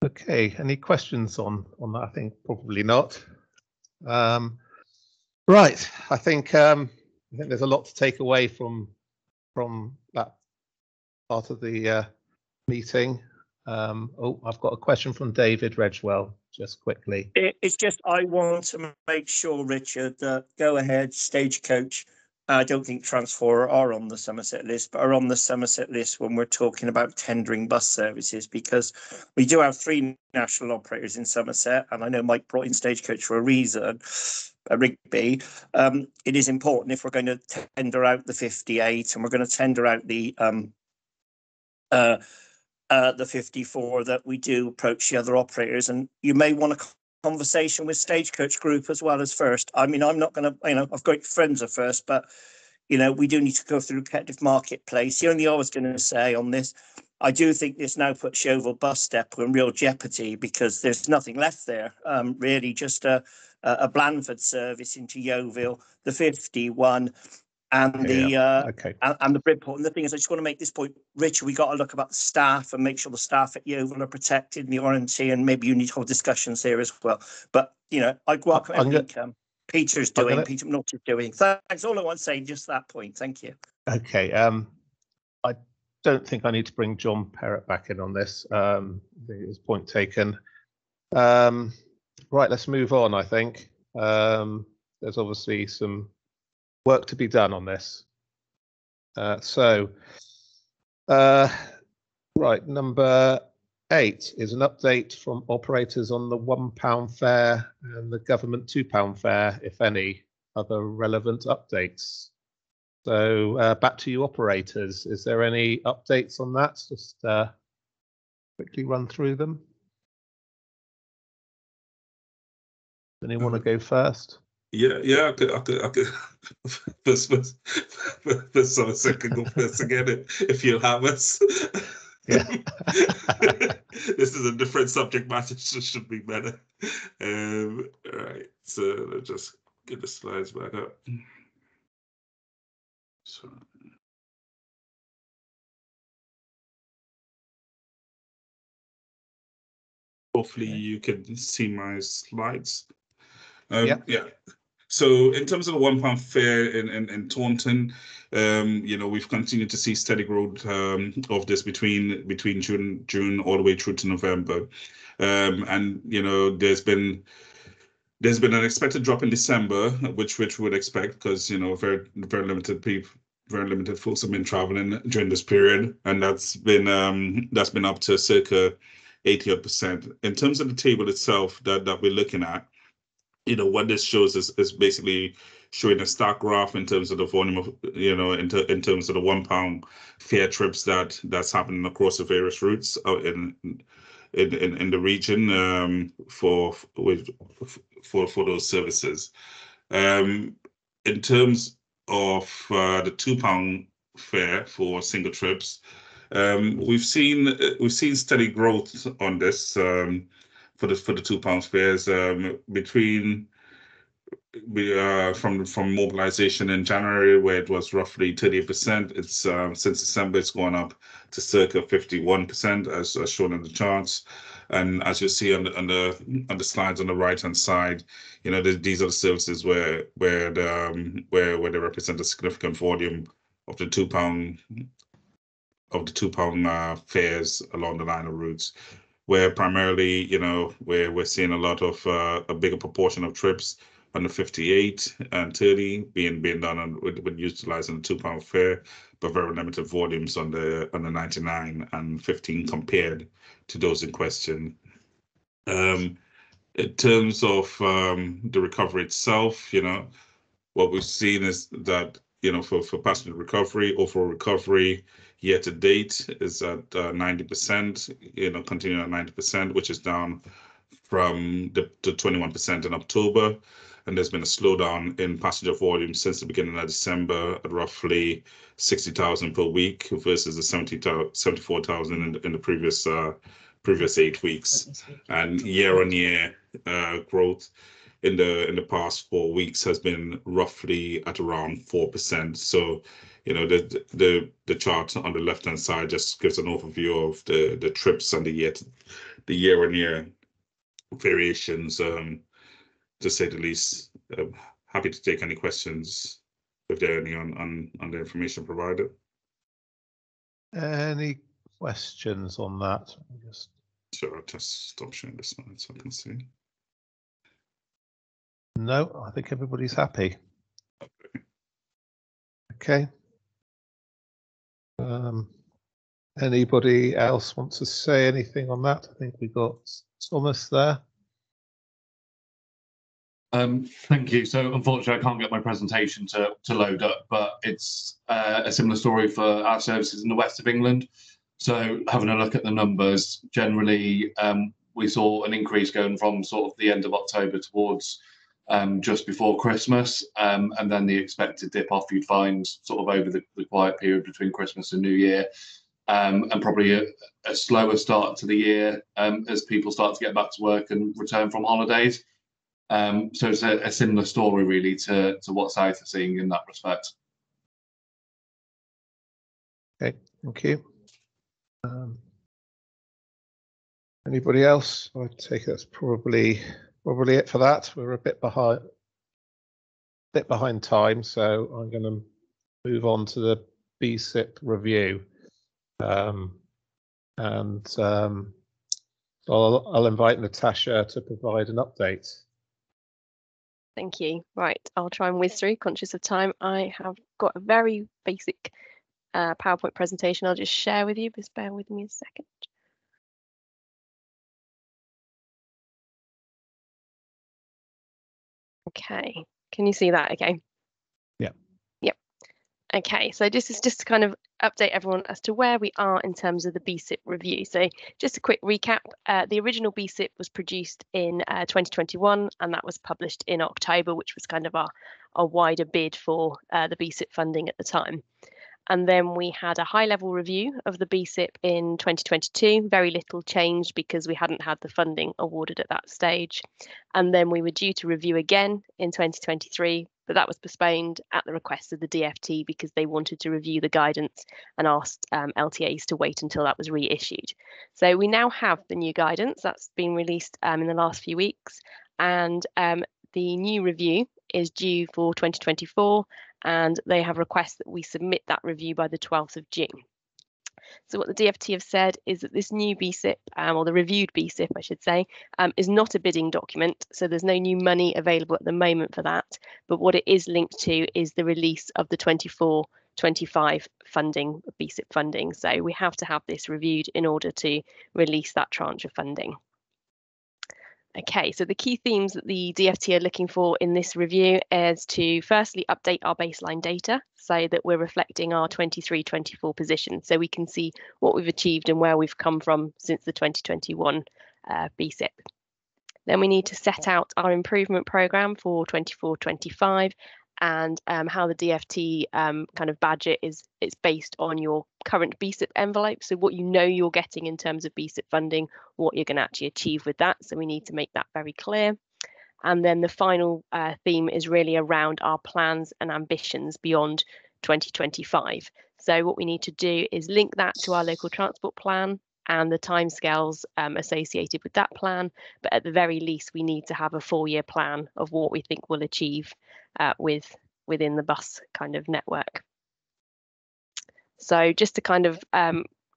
Okay, any questions on that? I think probably not. Right, I think there's a lot to take away from that part of the meeting. Oh, I've got a question from David Redgewell, just quickly. It's just I want to make sure, Richard, that Go Ahead, Stagecoach, I don't think Transfor are on the Somerset list, but are on the Somerset list when we're talking about tendering bus services, because we do have 3 national operators in Somerset, and I know Mike brought in Stagecoach for a reason, Rigby. It is important, if we're going to tender out the 58 and we're going to tender out the 54, that we do approach the other operators, and you may want a conversation with Stagecoach Group as well as First. I mean, I'm not going to, I've got friends at First, but we do need to go through competitive marketplace. The only thing I was going to say on this, I do think this now puts Yeovil Bus Depot in real jeopardy, because there's nothing left there, really, just a Blandford service into Yeovil, the 51. And the and the Bridport. And the thing is, I just want to make this point, Richard, we got to look about the staff and make sure the staff at Yeovil are protected in the RMT, and maybe you need to hold discussions here as well. But I welcome everything Peter's doing, Peter Knott is doing. Thanks. All I want to say, just that point. Thank you. Okay. I don't think I need to bring John Perrott back in on this. His point taken. Right, let's move on. I think there's obviously some work to be done on this. Right, number 8 is an update from operators on the £1 fare and the government £2 fare, if any other relevant updates. So back to you, operators. Is there any updates on that? Just quickly run through them. Anyone want to go first? Yeah, I could. First, so a second go first again, if you'll have us. Yeah. This is a different subject matter, so it should be better. All right, so let's just get the slides back up. So. Hopefully you can see my slides. Yeah. So in terms of the £1 fare in Taunton, we've continued to see steady growth of this between June all the way through to November, and there's been an expected drop in December, which we would expect, because very limited people. Very limited folks have been traveling during this period, and that's been up to circa 80%. In terms of the table itself that we're looking at, what this shows is basically showing a stock graph in terms of the volume of, in terms of the £1 fare trips that's happening across the various routes out in the region for those services. In terms of the £2 fare for single trips, we've seen steady growth on this for the £2 fares from mobilization in January, where it was roughly 38%. It's since December it's gone up to circa 51%, as shown in the charts. And as you see on the slides on the right hand side, these are the services where they represent a significant volume of the £2 fares along the line of routes, where primarily, where we're seeing a lot of a bigger proportion of trips on the 58 and 30 being done with utilizing the £2 fare, but very limited volumes on the 99 and 15 compared to those in question. In terms of the recovery itself, what we've seen is that for passenger recovery, overall recovery year to date is at 90%, continuing at 90%, which is down from the 21% in October. And there's been a slowdown in passenger volume since the beginning of December at roughly 60,000 per week versus the 74,000 in the previous 8 weeks. And year-on-year growth in the past 4 weeks has been roughly at around 4%. So, you know, the chart on the left hand side just gives an overview of the trips and the year-on-year variations, to say the least. Happy to take any questions if there are any on the information provided. Any questions on that? Sure, I'll just stop sharing the slide so I can see. No, I think everybody's happy. Okay. Anybody else want to say anything on that? I think we got Thomas there. Thank you. So unfortunately, I can't get my presentation to load up, but it's a similar story for our services in the west of England. So having a look at the numbers, generally, we saw an increase going from sort of the end of October towards just before Christmas, and then the expected dip off you'd find sort of over the quiet period between Christmas and New Year, and probably a slower start to the year as people start to get back to work and return from holidays. So it's a similar story really to what South are seeing in that respect. Okay, thank you. Anybody else? I take that's probably it for that. We're a bit behind time, so I'm going to move on to the BSIP review, I'll invite Natasha to provide an update. Thank you. Right, I'll try and whiz through, conscious of time. I have got a very basic PowerPoint presentation I'll just share with you. Just bear with me a second. Okay, can you see that okay? Yeah. Yep. Okay, so this is just to kind of update everyone as to where we are in terms of the BSIP review. So just a quick recap, the original BSIP was produced in 2021 and that was published in October, which was kind of our wider bid for the BSIP funding at the time. And then we had a high-level review of the BSIP in 2022. Very little changed because we hadn't had the funding awarded at that stage. And then we were due to review again in 2023, but that was postponed at the request of the DfT because they wanted to review the guidance and asked LTAs to wait until that was reissued. So we now have the new guidance that's been released in the last few weeks, and the new review is due for 2024, and they have requested that we submit that review by the 12th of June. So what the DfT have said is that this new BSIP, or the reviewed BSIP, I should say, is not a bidding document. So there's no new money available at the moment for that. But what it is linked to is the release of the 24-25 funding, BSIP funding. So we have to have this reviewed in order to release that tranche of funding. Okay, so the key themes that the DfT are looking for in this review is to firstly update our baseline data so that we're reflecting our 23-24 position, so we can see what we've achieved and where we've come from since the 2021 BSIP. Then we need to set out our improvement programme for 24-25 and how the DfT kind of badge it is it's based on your current BSIP envelope. So what you know you're getting in terms of BSIP funding, what you're going to actually achieve with that. So we need to make that very clear. And then the final theme is really around our plans and ambitions beyond 2025. So what we need to do is link that to our local transport plan and the timescales associated with that plan. But at the very least, we need to have a 4-year plan of what we think we'll achieve within the bus kind of network. So just to kind of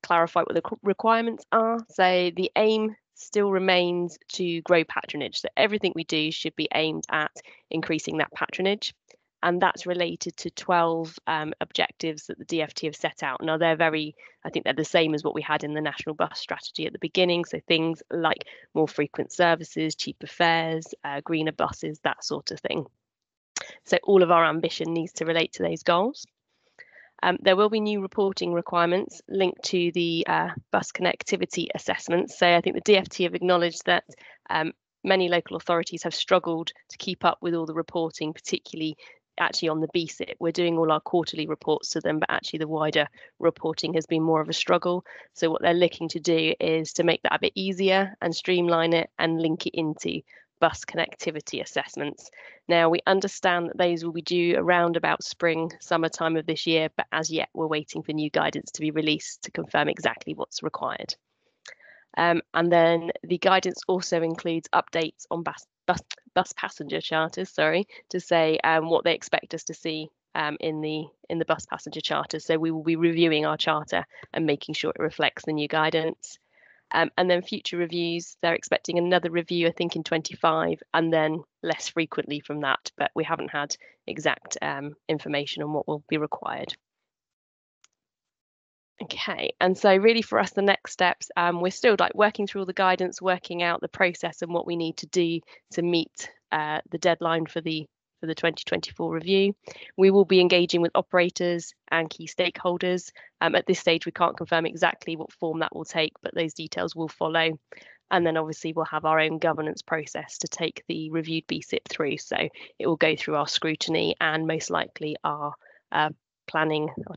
clarify what the requirements are. So the aim still remains to grow patronage. So everything we do should be aimed at increasing that patronage. And that's related to 12 objectives that the DfT have set out. Now they're I think they're the same as what we had in the National Bus Strategy at the beginning. So things like more frequent services, cheaper fares, greener buses, that sort of thing. So all of our ambition needs to relate to those goals. There will be new reporting requirements linked to the bus connectivity assessments. So I think the DfT have acknowledged that many local authorities have struggled to keep up with all the reporting, particularly actually on the BSIP. We're doing all our quarterly reports to them, but actually the wider reporting has been more of a struggle. So what they're looking to do is to make that a bit easier and streamline it and link it into bus connectivity assessments. Now, we understand that those will be due around about spring, summertime of this year, but as yet we're waiting for new guidance to be released to confirm exactly what's required. And then the guidance also includes updates on bus passenger charters, to say what they expect us to see in the bus passenger charter. So we will be reviewing our charter and making sure it reflects the new guidance. And then future reviews, they're expecting another review, I think, in 25, and then less frequently from that, but we haven't had exact information on what will be required. Okay, and so really for us, the next steps, we're still working through all the guidance, working out the process and what we need to do to meet the deadline for the 2024 review. We will be engaging with operators and key stakeholders. At this stage, we can't confirm exactly what form that will take, but those details will follow. And then obviously we'll have our own governance process to take the reviewed BSIP through. So it will go through our scrutiny and most likely our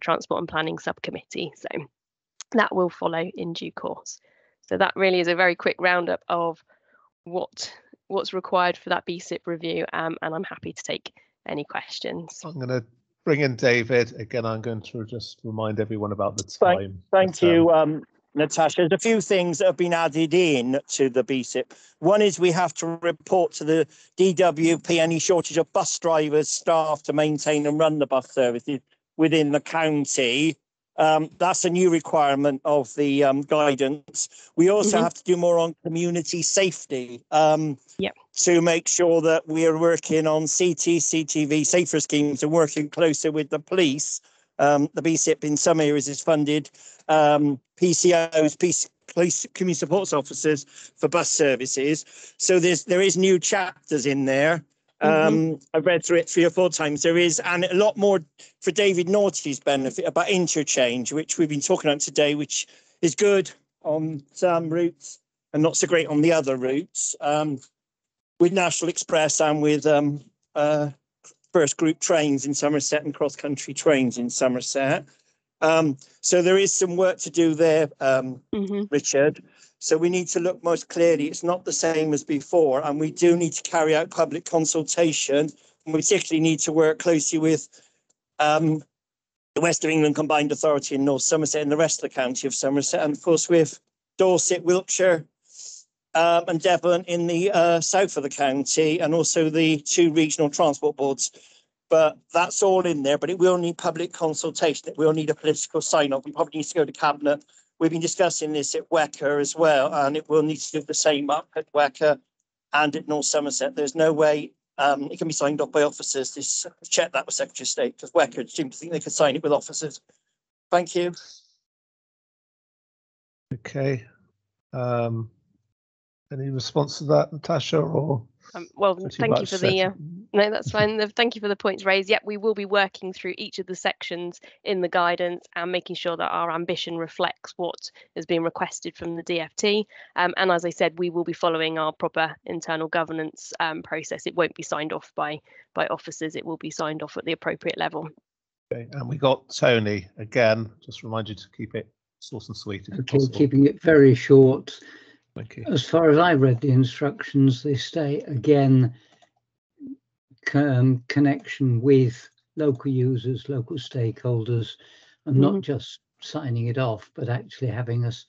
transport and planning subcommittee. So that will follow in due course. So that really is a very quick roundup of what's required for that BSIP review, and I'm happy to take any questions. I'm going to bring in David. Again, I'm going to just remind everyone about the time. Thank you, Natasha. There's a few things that have been added in to the BSIP. One is we have to report to the DWP any shortage of bus drivers, staff to maintain and run the bus services within the county. That's a new requirement of the guidance. We also have to do more on community safety to make sure that we are working on CCTV safer schemes and working closer with the police. The BSIP in some areas is funded PCOs, police community support officers for bus services. So there is new chapters in there. I've read through it 3 or 4 times. There is, and a lot more for David Naughty's benefit about interchange, which we've been talking about today, which is good on some routes and not so great on the other routes, with National Express and with first group trains in Somerset and cross-country trains in Somerset. So there is some work to do there, Richard. So we need to look most clearly. It's not the same as before, and we do need to carry out public consultation. And we particularly need to work closely with the West of England Combined Authority in North Somerset and the rest of the county of Somerset, and of course with Dorset, Wiltshire, and Devon in the south of the county, and also the 2 regional transport boards. But that's all in there, but it will need public consultation. It will need a political sign-off. It probably needs to go to Cabinet. We've been discussing this at WECA as well, and it will need to do the same up at WECA and at North Somerset. There's no way it can be signed off by officers. Just check that with Secretary of State, because WECA seem to think they could sign it with officers. Thank you. Okay. Any response to that, Natasha? Or well, thank you for the no, that's fine. Thank you for the points raised. Yep, we will be working through each of the sections in the guidance and making sure that our ambition reflects what is being requested from the DFT. And as I said, we will be following our proper internal governance process. It won't be signed off by officers. It will be signed off at the appropriate level. Okay, and we got Tony again. Just remind you to keep it short and sweet. Okay, keeping it very short. Thank you. As far as I read the instructions, they state again connection with local users, local stakeholders, and not just signing it off, but actually having us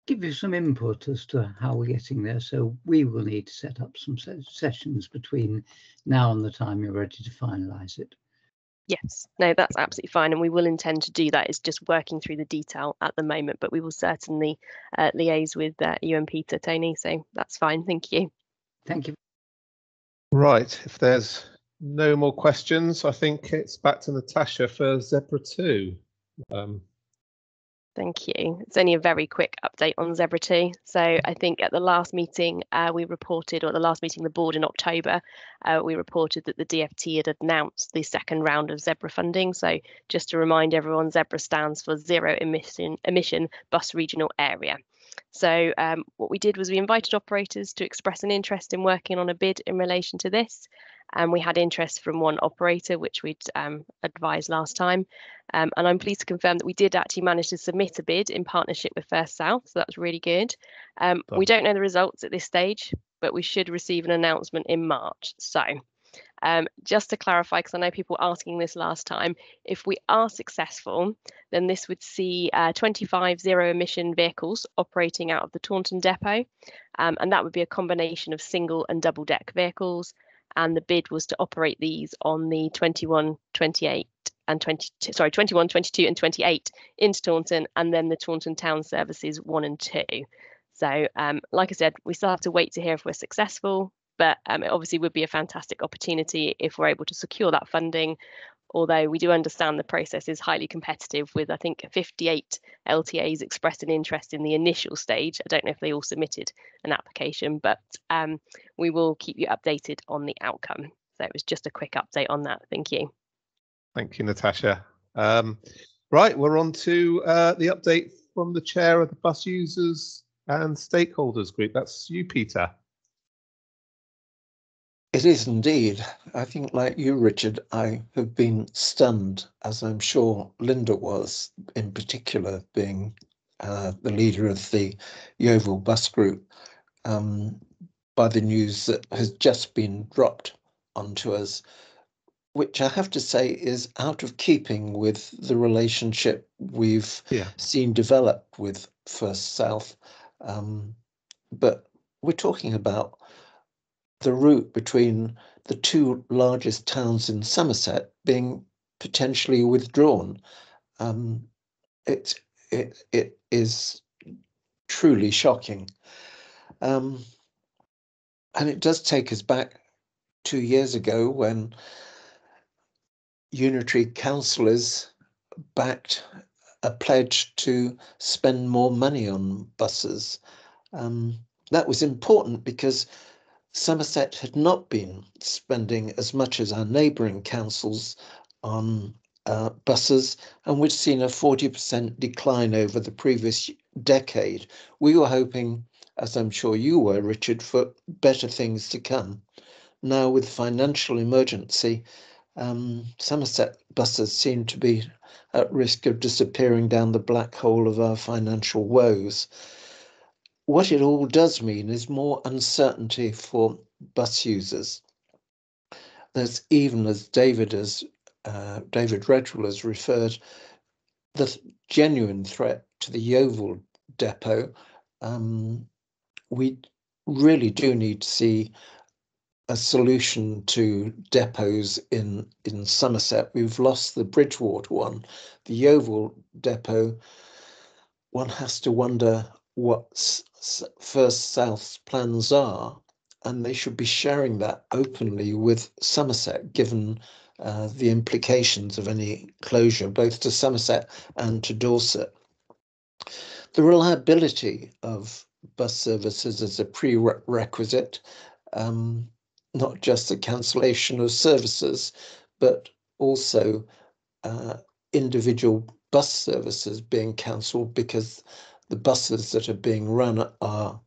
give you some input as to how we're getting there. So we will need to set up some sessions between now and the time you're ready to finalise it. Yes, no, that's absolutely fine, and we will intend to do that. It's just working through the detail at the moment, but we will certainly liaise with you and Peter, Tony, so that's fine. Thank you. Thank you. Right, if there's no more questions, I think it's back to Natasha for Zebra 2. Thank you. It's only a very quick update on Zebra 2. So I think at the last meeting we reported, or the last meeting of the board in October, we reported that the DFT had announced the second round of Zebra funding. So just to remind everyone, Zebra stands for Zero Emission Bus Regional Area. So what we did was we invited operators to express an interest in working on a bid in relation to this. And we had interest from one operator, which we'd advised last time. And I'm pleased to confirm that we did actually manage to submit a bid in partnership with First South. So that's really good. We don't know the results at this stage, but we should receive an announcement in March. So just to clarify, because I know people were asking this last time, if we are successful, then this would see 25 zero emission vehicles operating out of the Taunton depot. And that would be a combination of single and double deck vehicles. And the bid was to operate these on the 21, 22 and 28 into Taunton, and then the Taunton Town Services 1 and 2. So like I said, we still have to wait to hear if we're successful, but it obviously would be a fantastic opportunity if we're able to secure that funding, although we do understand the process is highly competitive with, I think, 58 LTAs expressed an interest in the initial stage. I don't know if they all submitted an application, but we will keep you updated on the outcome. So it was just a quick update on that. Thank you. Thank you, Natasha. Right, we're on to the update from the chair of the Bus Users and Stakeholders Group. That's you, Peter. It is indeed. I think, like you, Richard, I have been stunned, as I'm sure Linda was, in particular, being the leader of the Yeovil Bus Group, by the news that has just been dropped onto us, which I have to say is out of keeping with the relationship we've seen develop with First South. But we're talking about the route between the two largest towns in Somerset being potentially withdrawn. It is truly shocking. And it does take us back 2 years ago when unitary councillors backed a pledge to spend more money on buses. That was important because Somerset had not been spending as much as our neighbouring councils on buses, and we'd seen a 40% decline over the previous decade. We were hoping, as I'm sure you were, Richard, for better things to come. Now, with financial emergency, Somerset buses seem to be at risk of disappearing down the black hole of our financial woes. What it all does mean is more uncertainty for bus users. There's, even as David Redwell has referred, the genuine threat to the Yeovil depot. We really do need to see a solution to depots in Somerset. We've lost the Bridgewater one. The Yeovil depot, one has to wonder what First South's plans are, and they should be sharing that openly with Somerset, given the implications of any closure, both to Somerset and to Dorset. The reliability of bus services is a prerequisite, not just the cancellation of services, but also individual bus services being cancelled because the buses that are being run are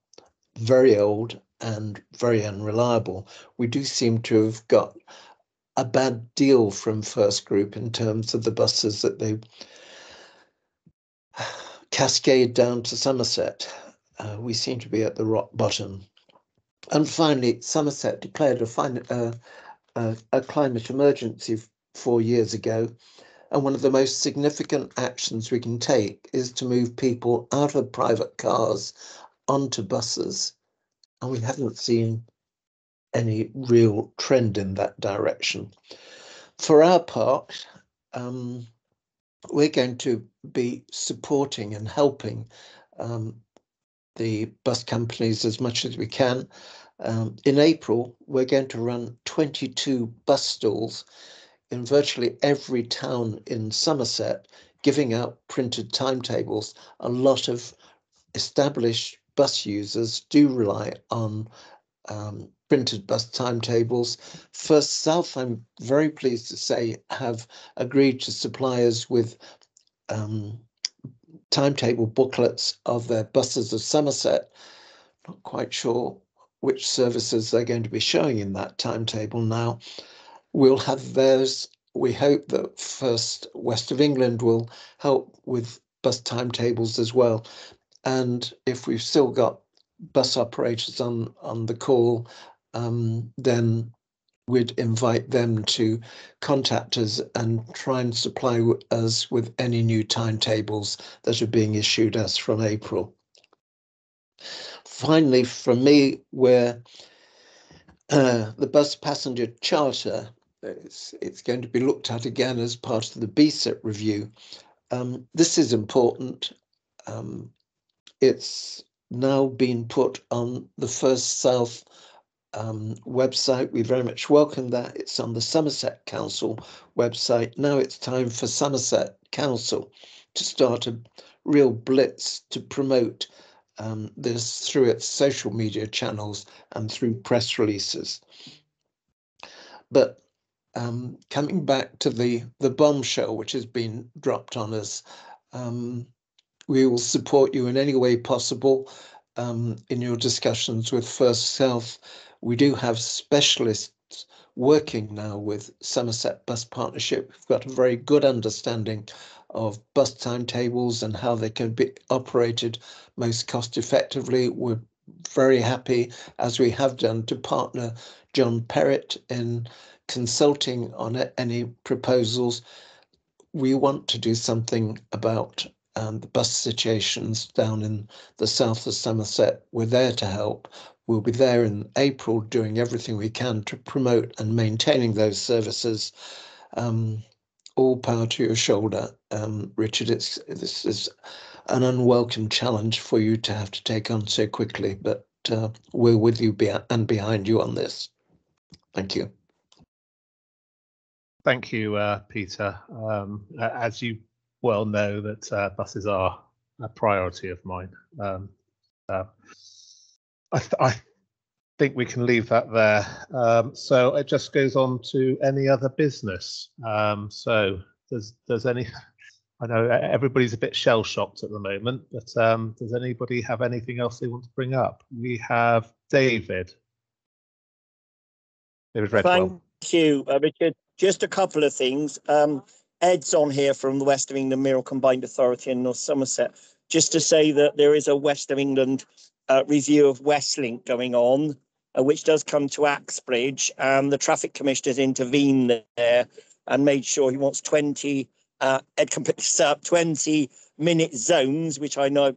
very old and very unreliable. We do seem to have got a bad deal from First Group in terms of the buses that they cascade down to Somerset. We seem to be at the rock bottom. And finally, Somerset declared a climate emergency 4 years ago. And one of the most significant actions we can take is to move people out of private cars onto buses. And we haven't seen any real trend in that direction. For our part, we're going to be supporting and helping the bus companies as much as we can. In April, we're going to run 22 bus stalls in virtually every town in Somerset, giving out printed timetables. A lot of established bus users do rely on printed bus timetables. First South, I'm very pleased to say, have agreed to supply us with timetable booklets of their buses of Somerset. Not quite sure which services they're going to be showing in that timetable now. We'll have theirs. We hope that First West of England will help with bus timetables as well. And if we've still got bus operators on the call, then we'd invite them to contact us and try and supply us with any new timetables that are being issued as from April. Finally, from me, where the bus passenger charter, it's going to be looked at again as part of the BSIP review. This is important. It's now been put on the First South website. We very much welcome that. It's on the Somerset Council website. Now it's time for Somerset Council to start a real blitz to promote this through its social media channels and through press releases. But coming back to the bombshell which has been dropped on us, we will support you in any way possible in your discussions with First South. We do have specialists working now with Somerset Bus Partnership. We've got a very good understanding of bus timetables and how they can be operated most cost effectively. We're very happy, as we have done, to partner John Perrott in consulting on any proposals. We want to do something about the bus situations down in the south of Somerset. We're there to help. We'll be there in April doing everything we can to promote and maintaining those services. All power to your shoulder, Richard. This is an unwelcome challenge for you to have to take on so quickly, but we're with you and behind you on this. Thank you. Thank you, Peter. As you well know, that buses are a priority of mine. I think we can leave that there. So it just goes on to any other business. So does any? I know everybody's a bit shell shocked at the moment, but does anybody have anything else they want to bring up? We have David. David Redwell. Thank you, Richard. Just a couple of things. Ed's on here from the West of England Mirror Combined Authority in North Somerset. Just to say that there is a West of England review of Westlink going on, which does come to Axbridge, and the traffic commissioner's intervened there and made sure he wants 20. Ed can pick this up, 20-minute zones, which I know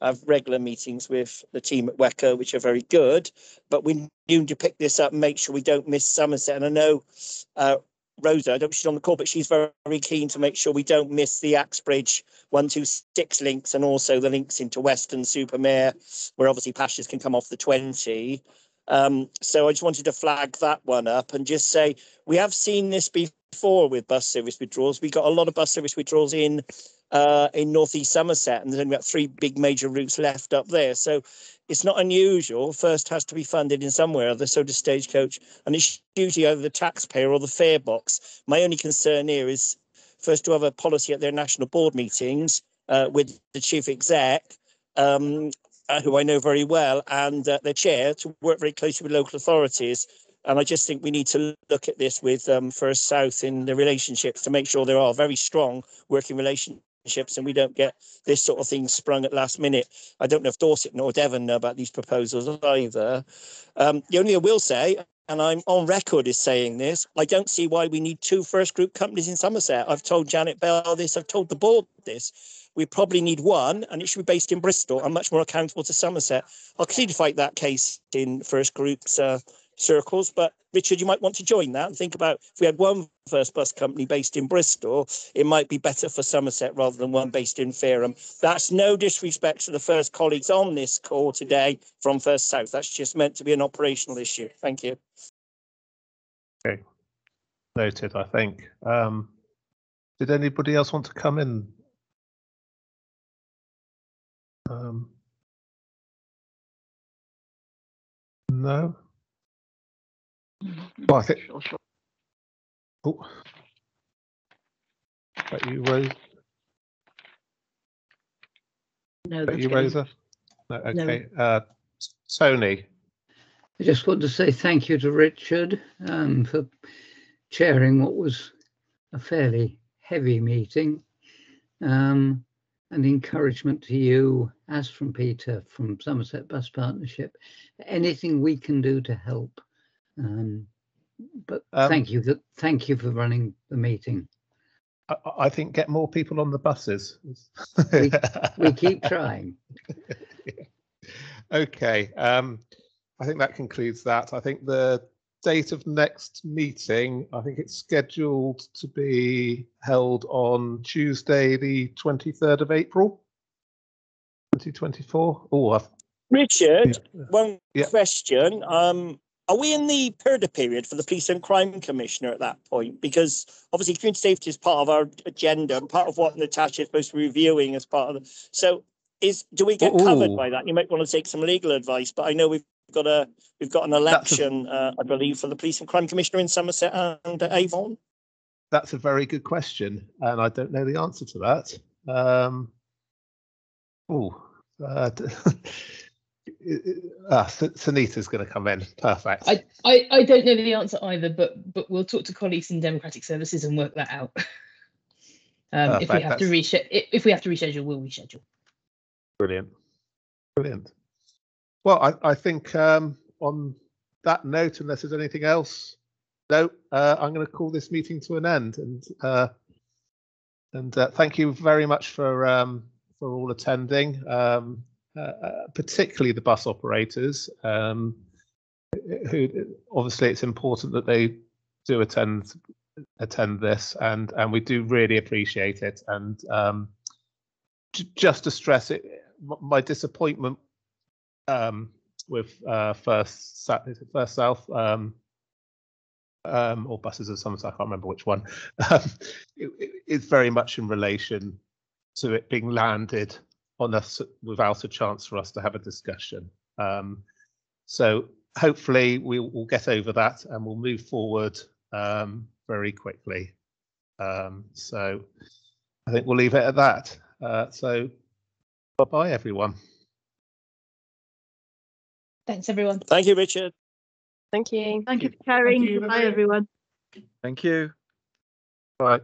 I've regular meetings with the team at WECA, which are very good, but we need to pick this up and make sure we don't miss Somerset. And I know Rosa, I don't know if she's on the call, but she's very, very keen to make sure we don't miss the Axbridge 126 links and also the links into Weston-super-Mare, where obviously passengers can come off the 20. So I just wanted to flag that one up and just say we have seen this before with bus service withdrawals. We got a lot of bus service withdrawals in North East Somerset, and there's only about 3 big major routes left up there. So it's not unusual. First has to be funded in somewhere or other, so does Stagecoach, and it's usually either the taxpayer or the fare box. My only concern here is first to have a policy at their national board meetings with the chief exec, who I know very well, and their chair, to work very closely with local authorities. And I just think we need to look at this with First South in the relationships to make sure there are very strong working relationships and we don't get this sort of thing sprung at last minute. I don't know if Dorset nor Devon know about these proposals either. The only thing I will say, and I'm on record as saying this, I don't see why we need 2 first group companies in Somerset. I've told Janet Bell this, I've told the board this. We probably need one, and it should be based in Bristol and much more accountable to Somerset. I'll continue to fight that case in first groups circles, but Richard, you might want to join that and think about if we had one first bus company based in Bristol, it might be better for Somerset rather than one based in Fareham. That's no disrespect to the first colleagues on this call today from First South. That's just meant to be an operational issue. Thank you. Okay, noted, I think. Did anybody else want to come in? No. Well, I think. Oh, that you, Rose? No, that you, Rosa? No, okay. No. Tony. I just want to say thank you to Richard for chairing what was a fairly heavy meeting. and encouragement to you, as from Peter from Somerset Bus Partnership, anything we can do to help. But thank you for running the meeting. I think get more people on the buses. We keep trying. Okay, I think that concludes that. I think the date of next meeting, I think it's scheduled to be held on Tuesday, the 23rd of April, 2024. Oh, Richard, one question. Are we in the purdah period for the Police and Crime Commissioner at that point? Because obviously community safety is part of our agenda and part of what Natasha is supposed to be reviewing as part of the... So do we get covered by that? You might want to take some legal advice, but I know we've got an election, I believe, for the Police and Crime Commissioner in Somerset and Avon. That's a very good question, and I don't know the answer to that. Sunita's going to come in. Perfect. I don't know the answer either, but we'll talk to colleagues in Democratic Services and work that out. If we have to reschedule, we'll reschedule. Brilliant. Well, I think on that note, unless there's anything else, I'm going to call this meeting to an end. And thank you very much for all attending. Particularly the bus operators, who obviously it's important that they do attend this, and we do really appreciate it. And just to stress it, my disappointment with First South or Buses of Somerset, I can't remember which one. It's very much in relation to it being landed on us without a chance for us to have a discussion. So hopefully we'll get over that and we'll move forward very quickly. So I think we'll leave it at that. So bye-bye, everyone. Thanks, everyone. Thank you, Richard. Thank you. Thank you for sharing. Bye, everyone. Thank you. Bye.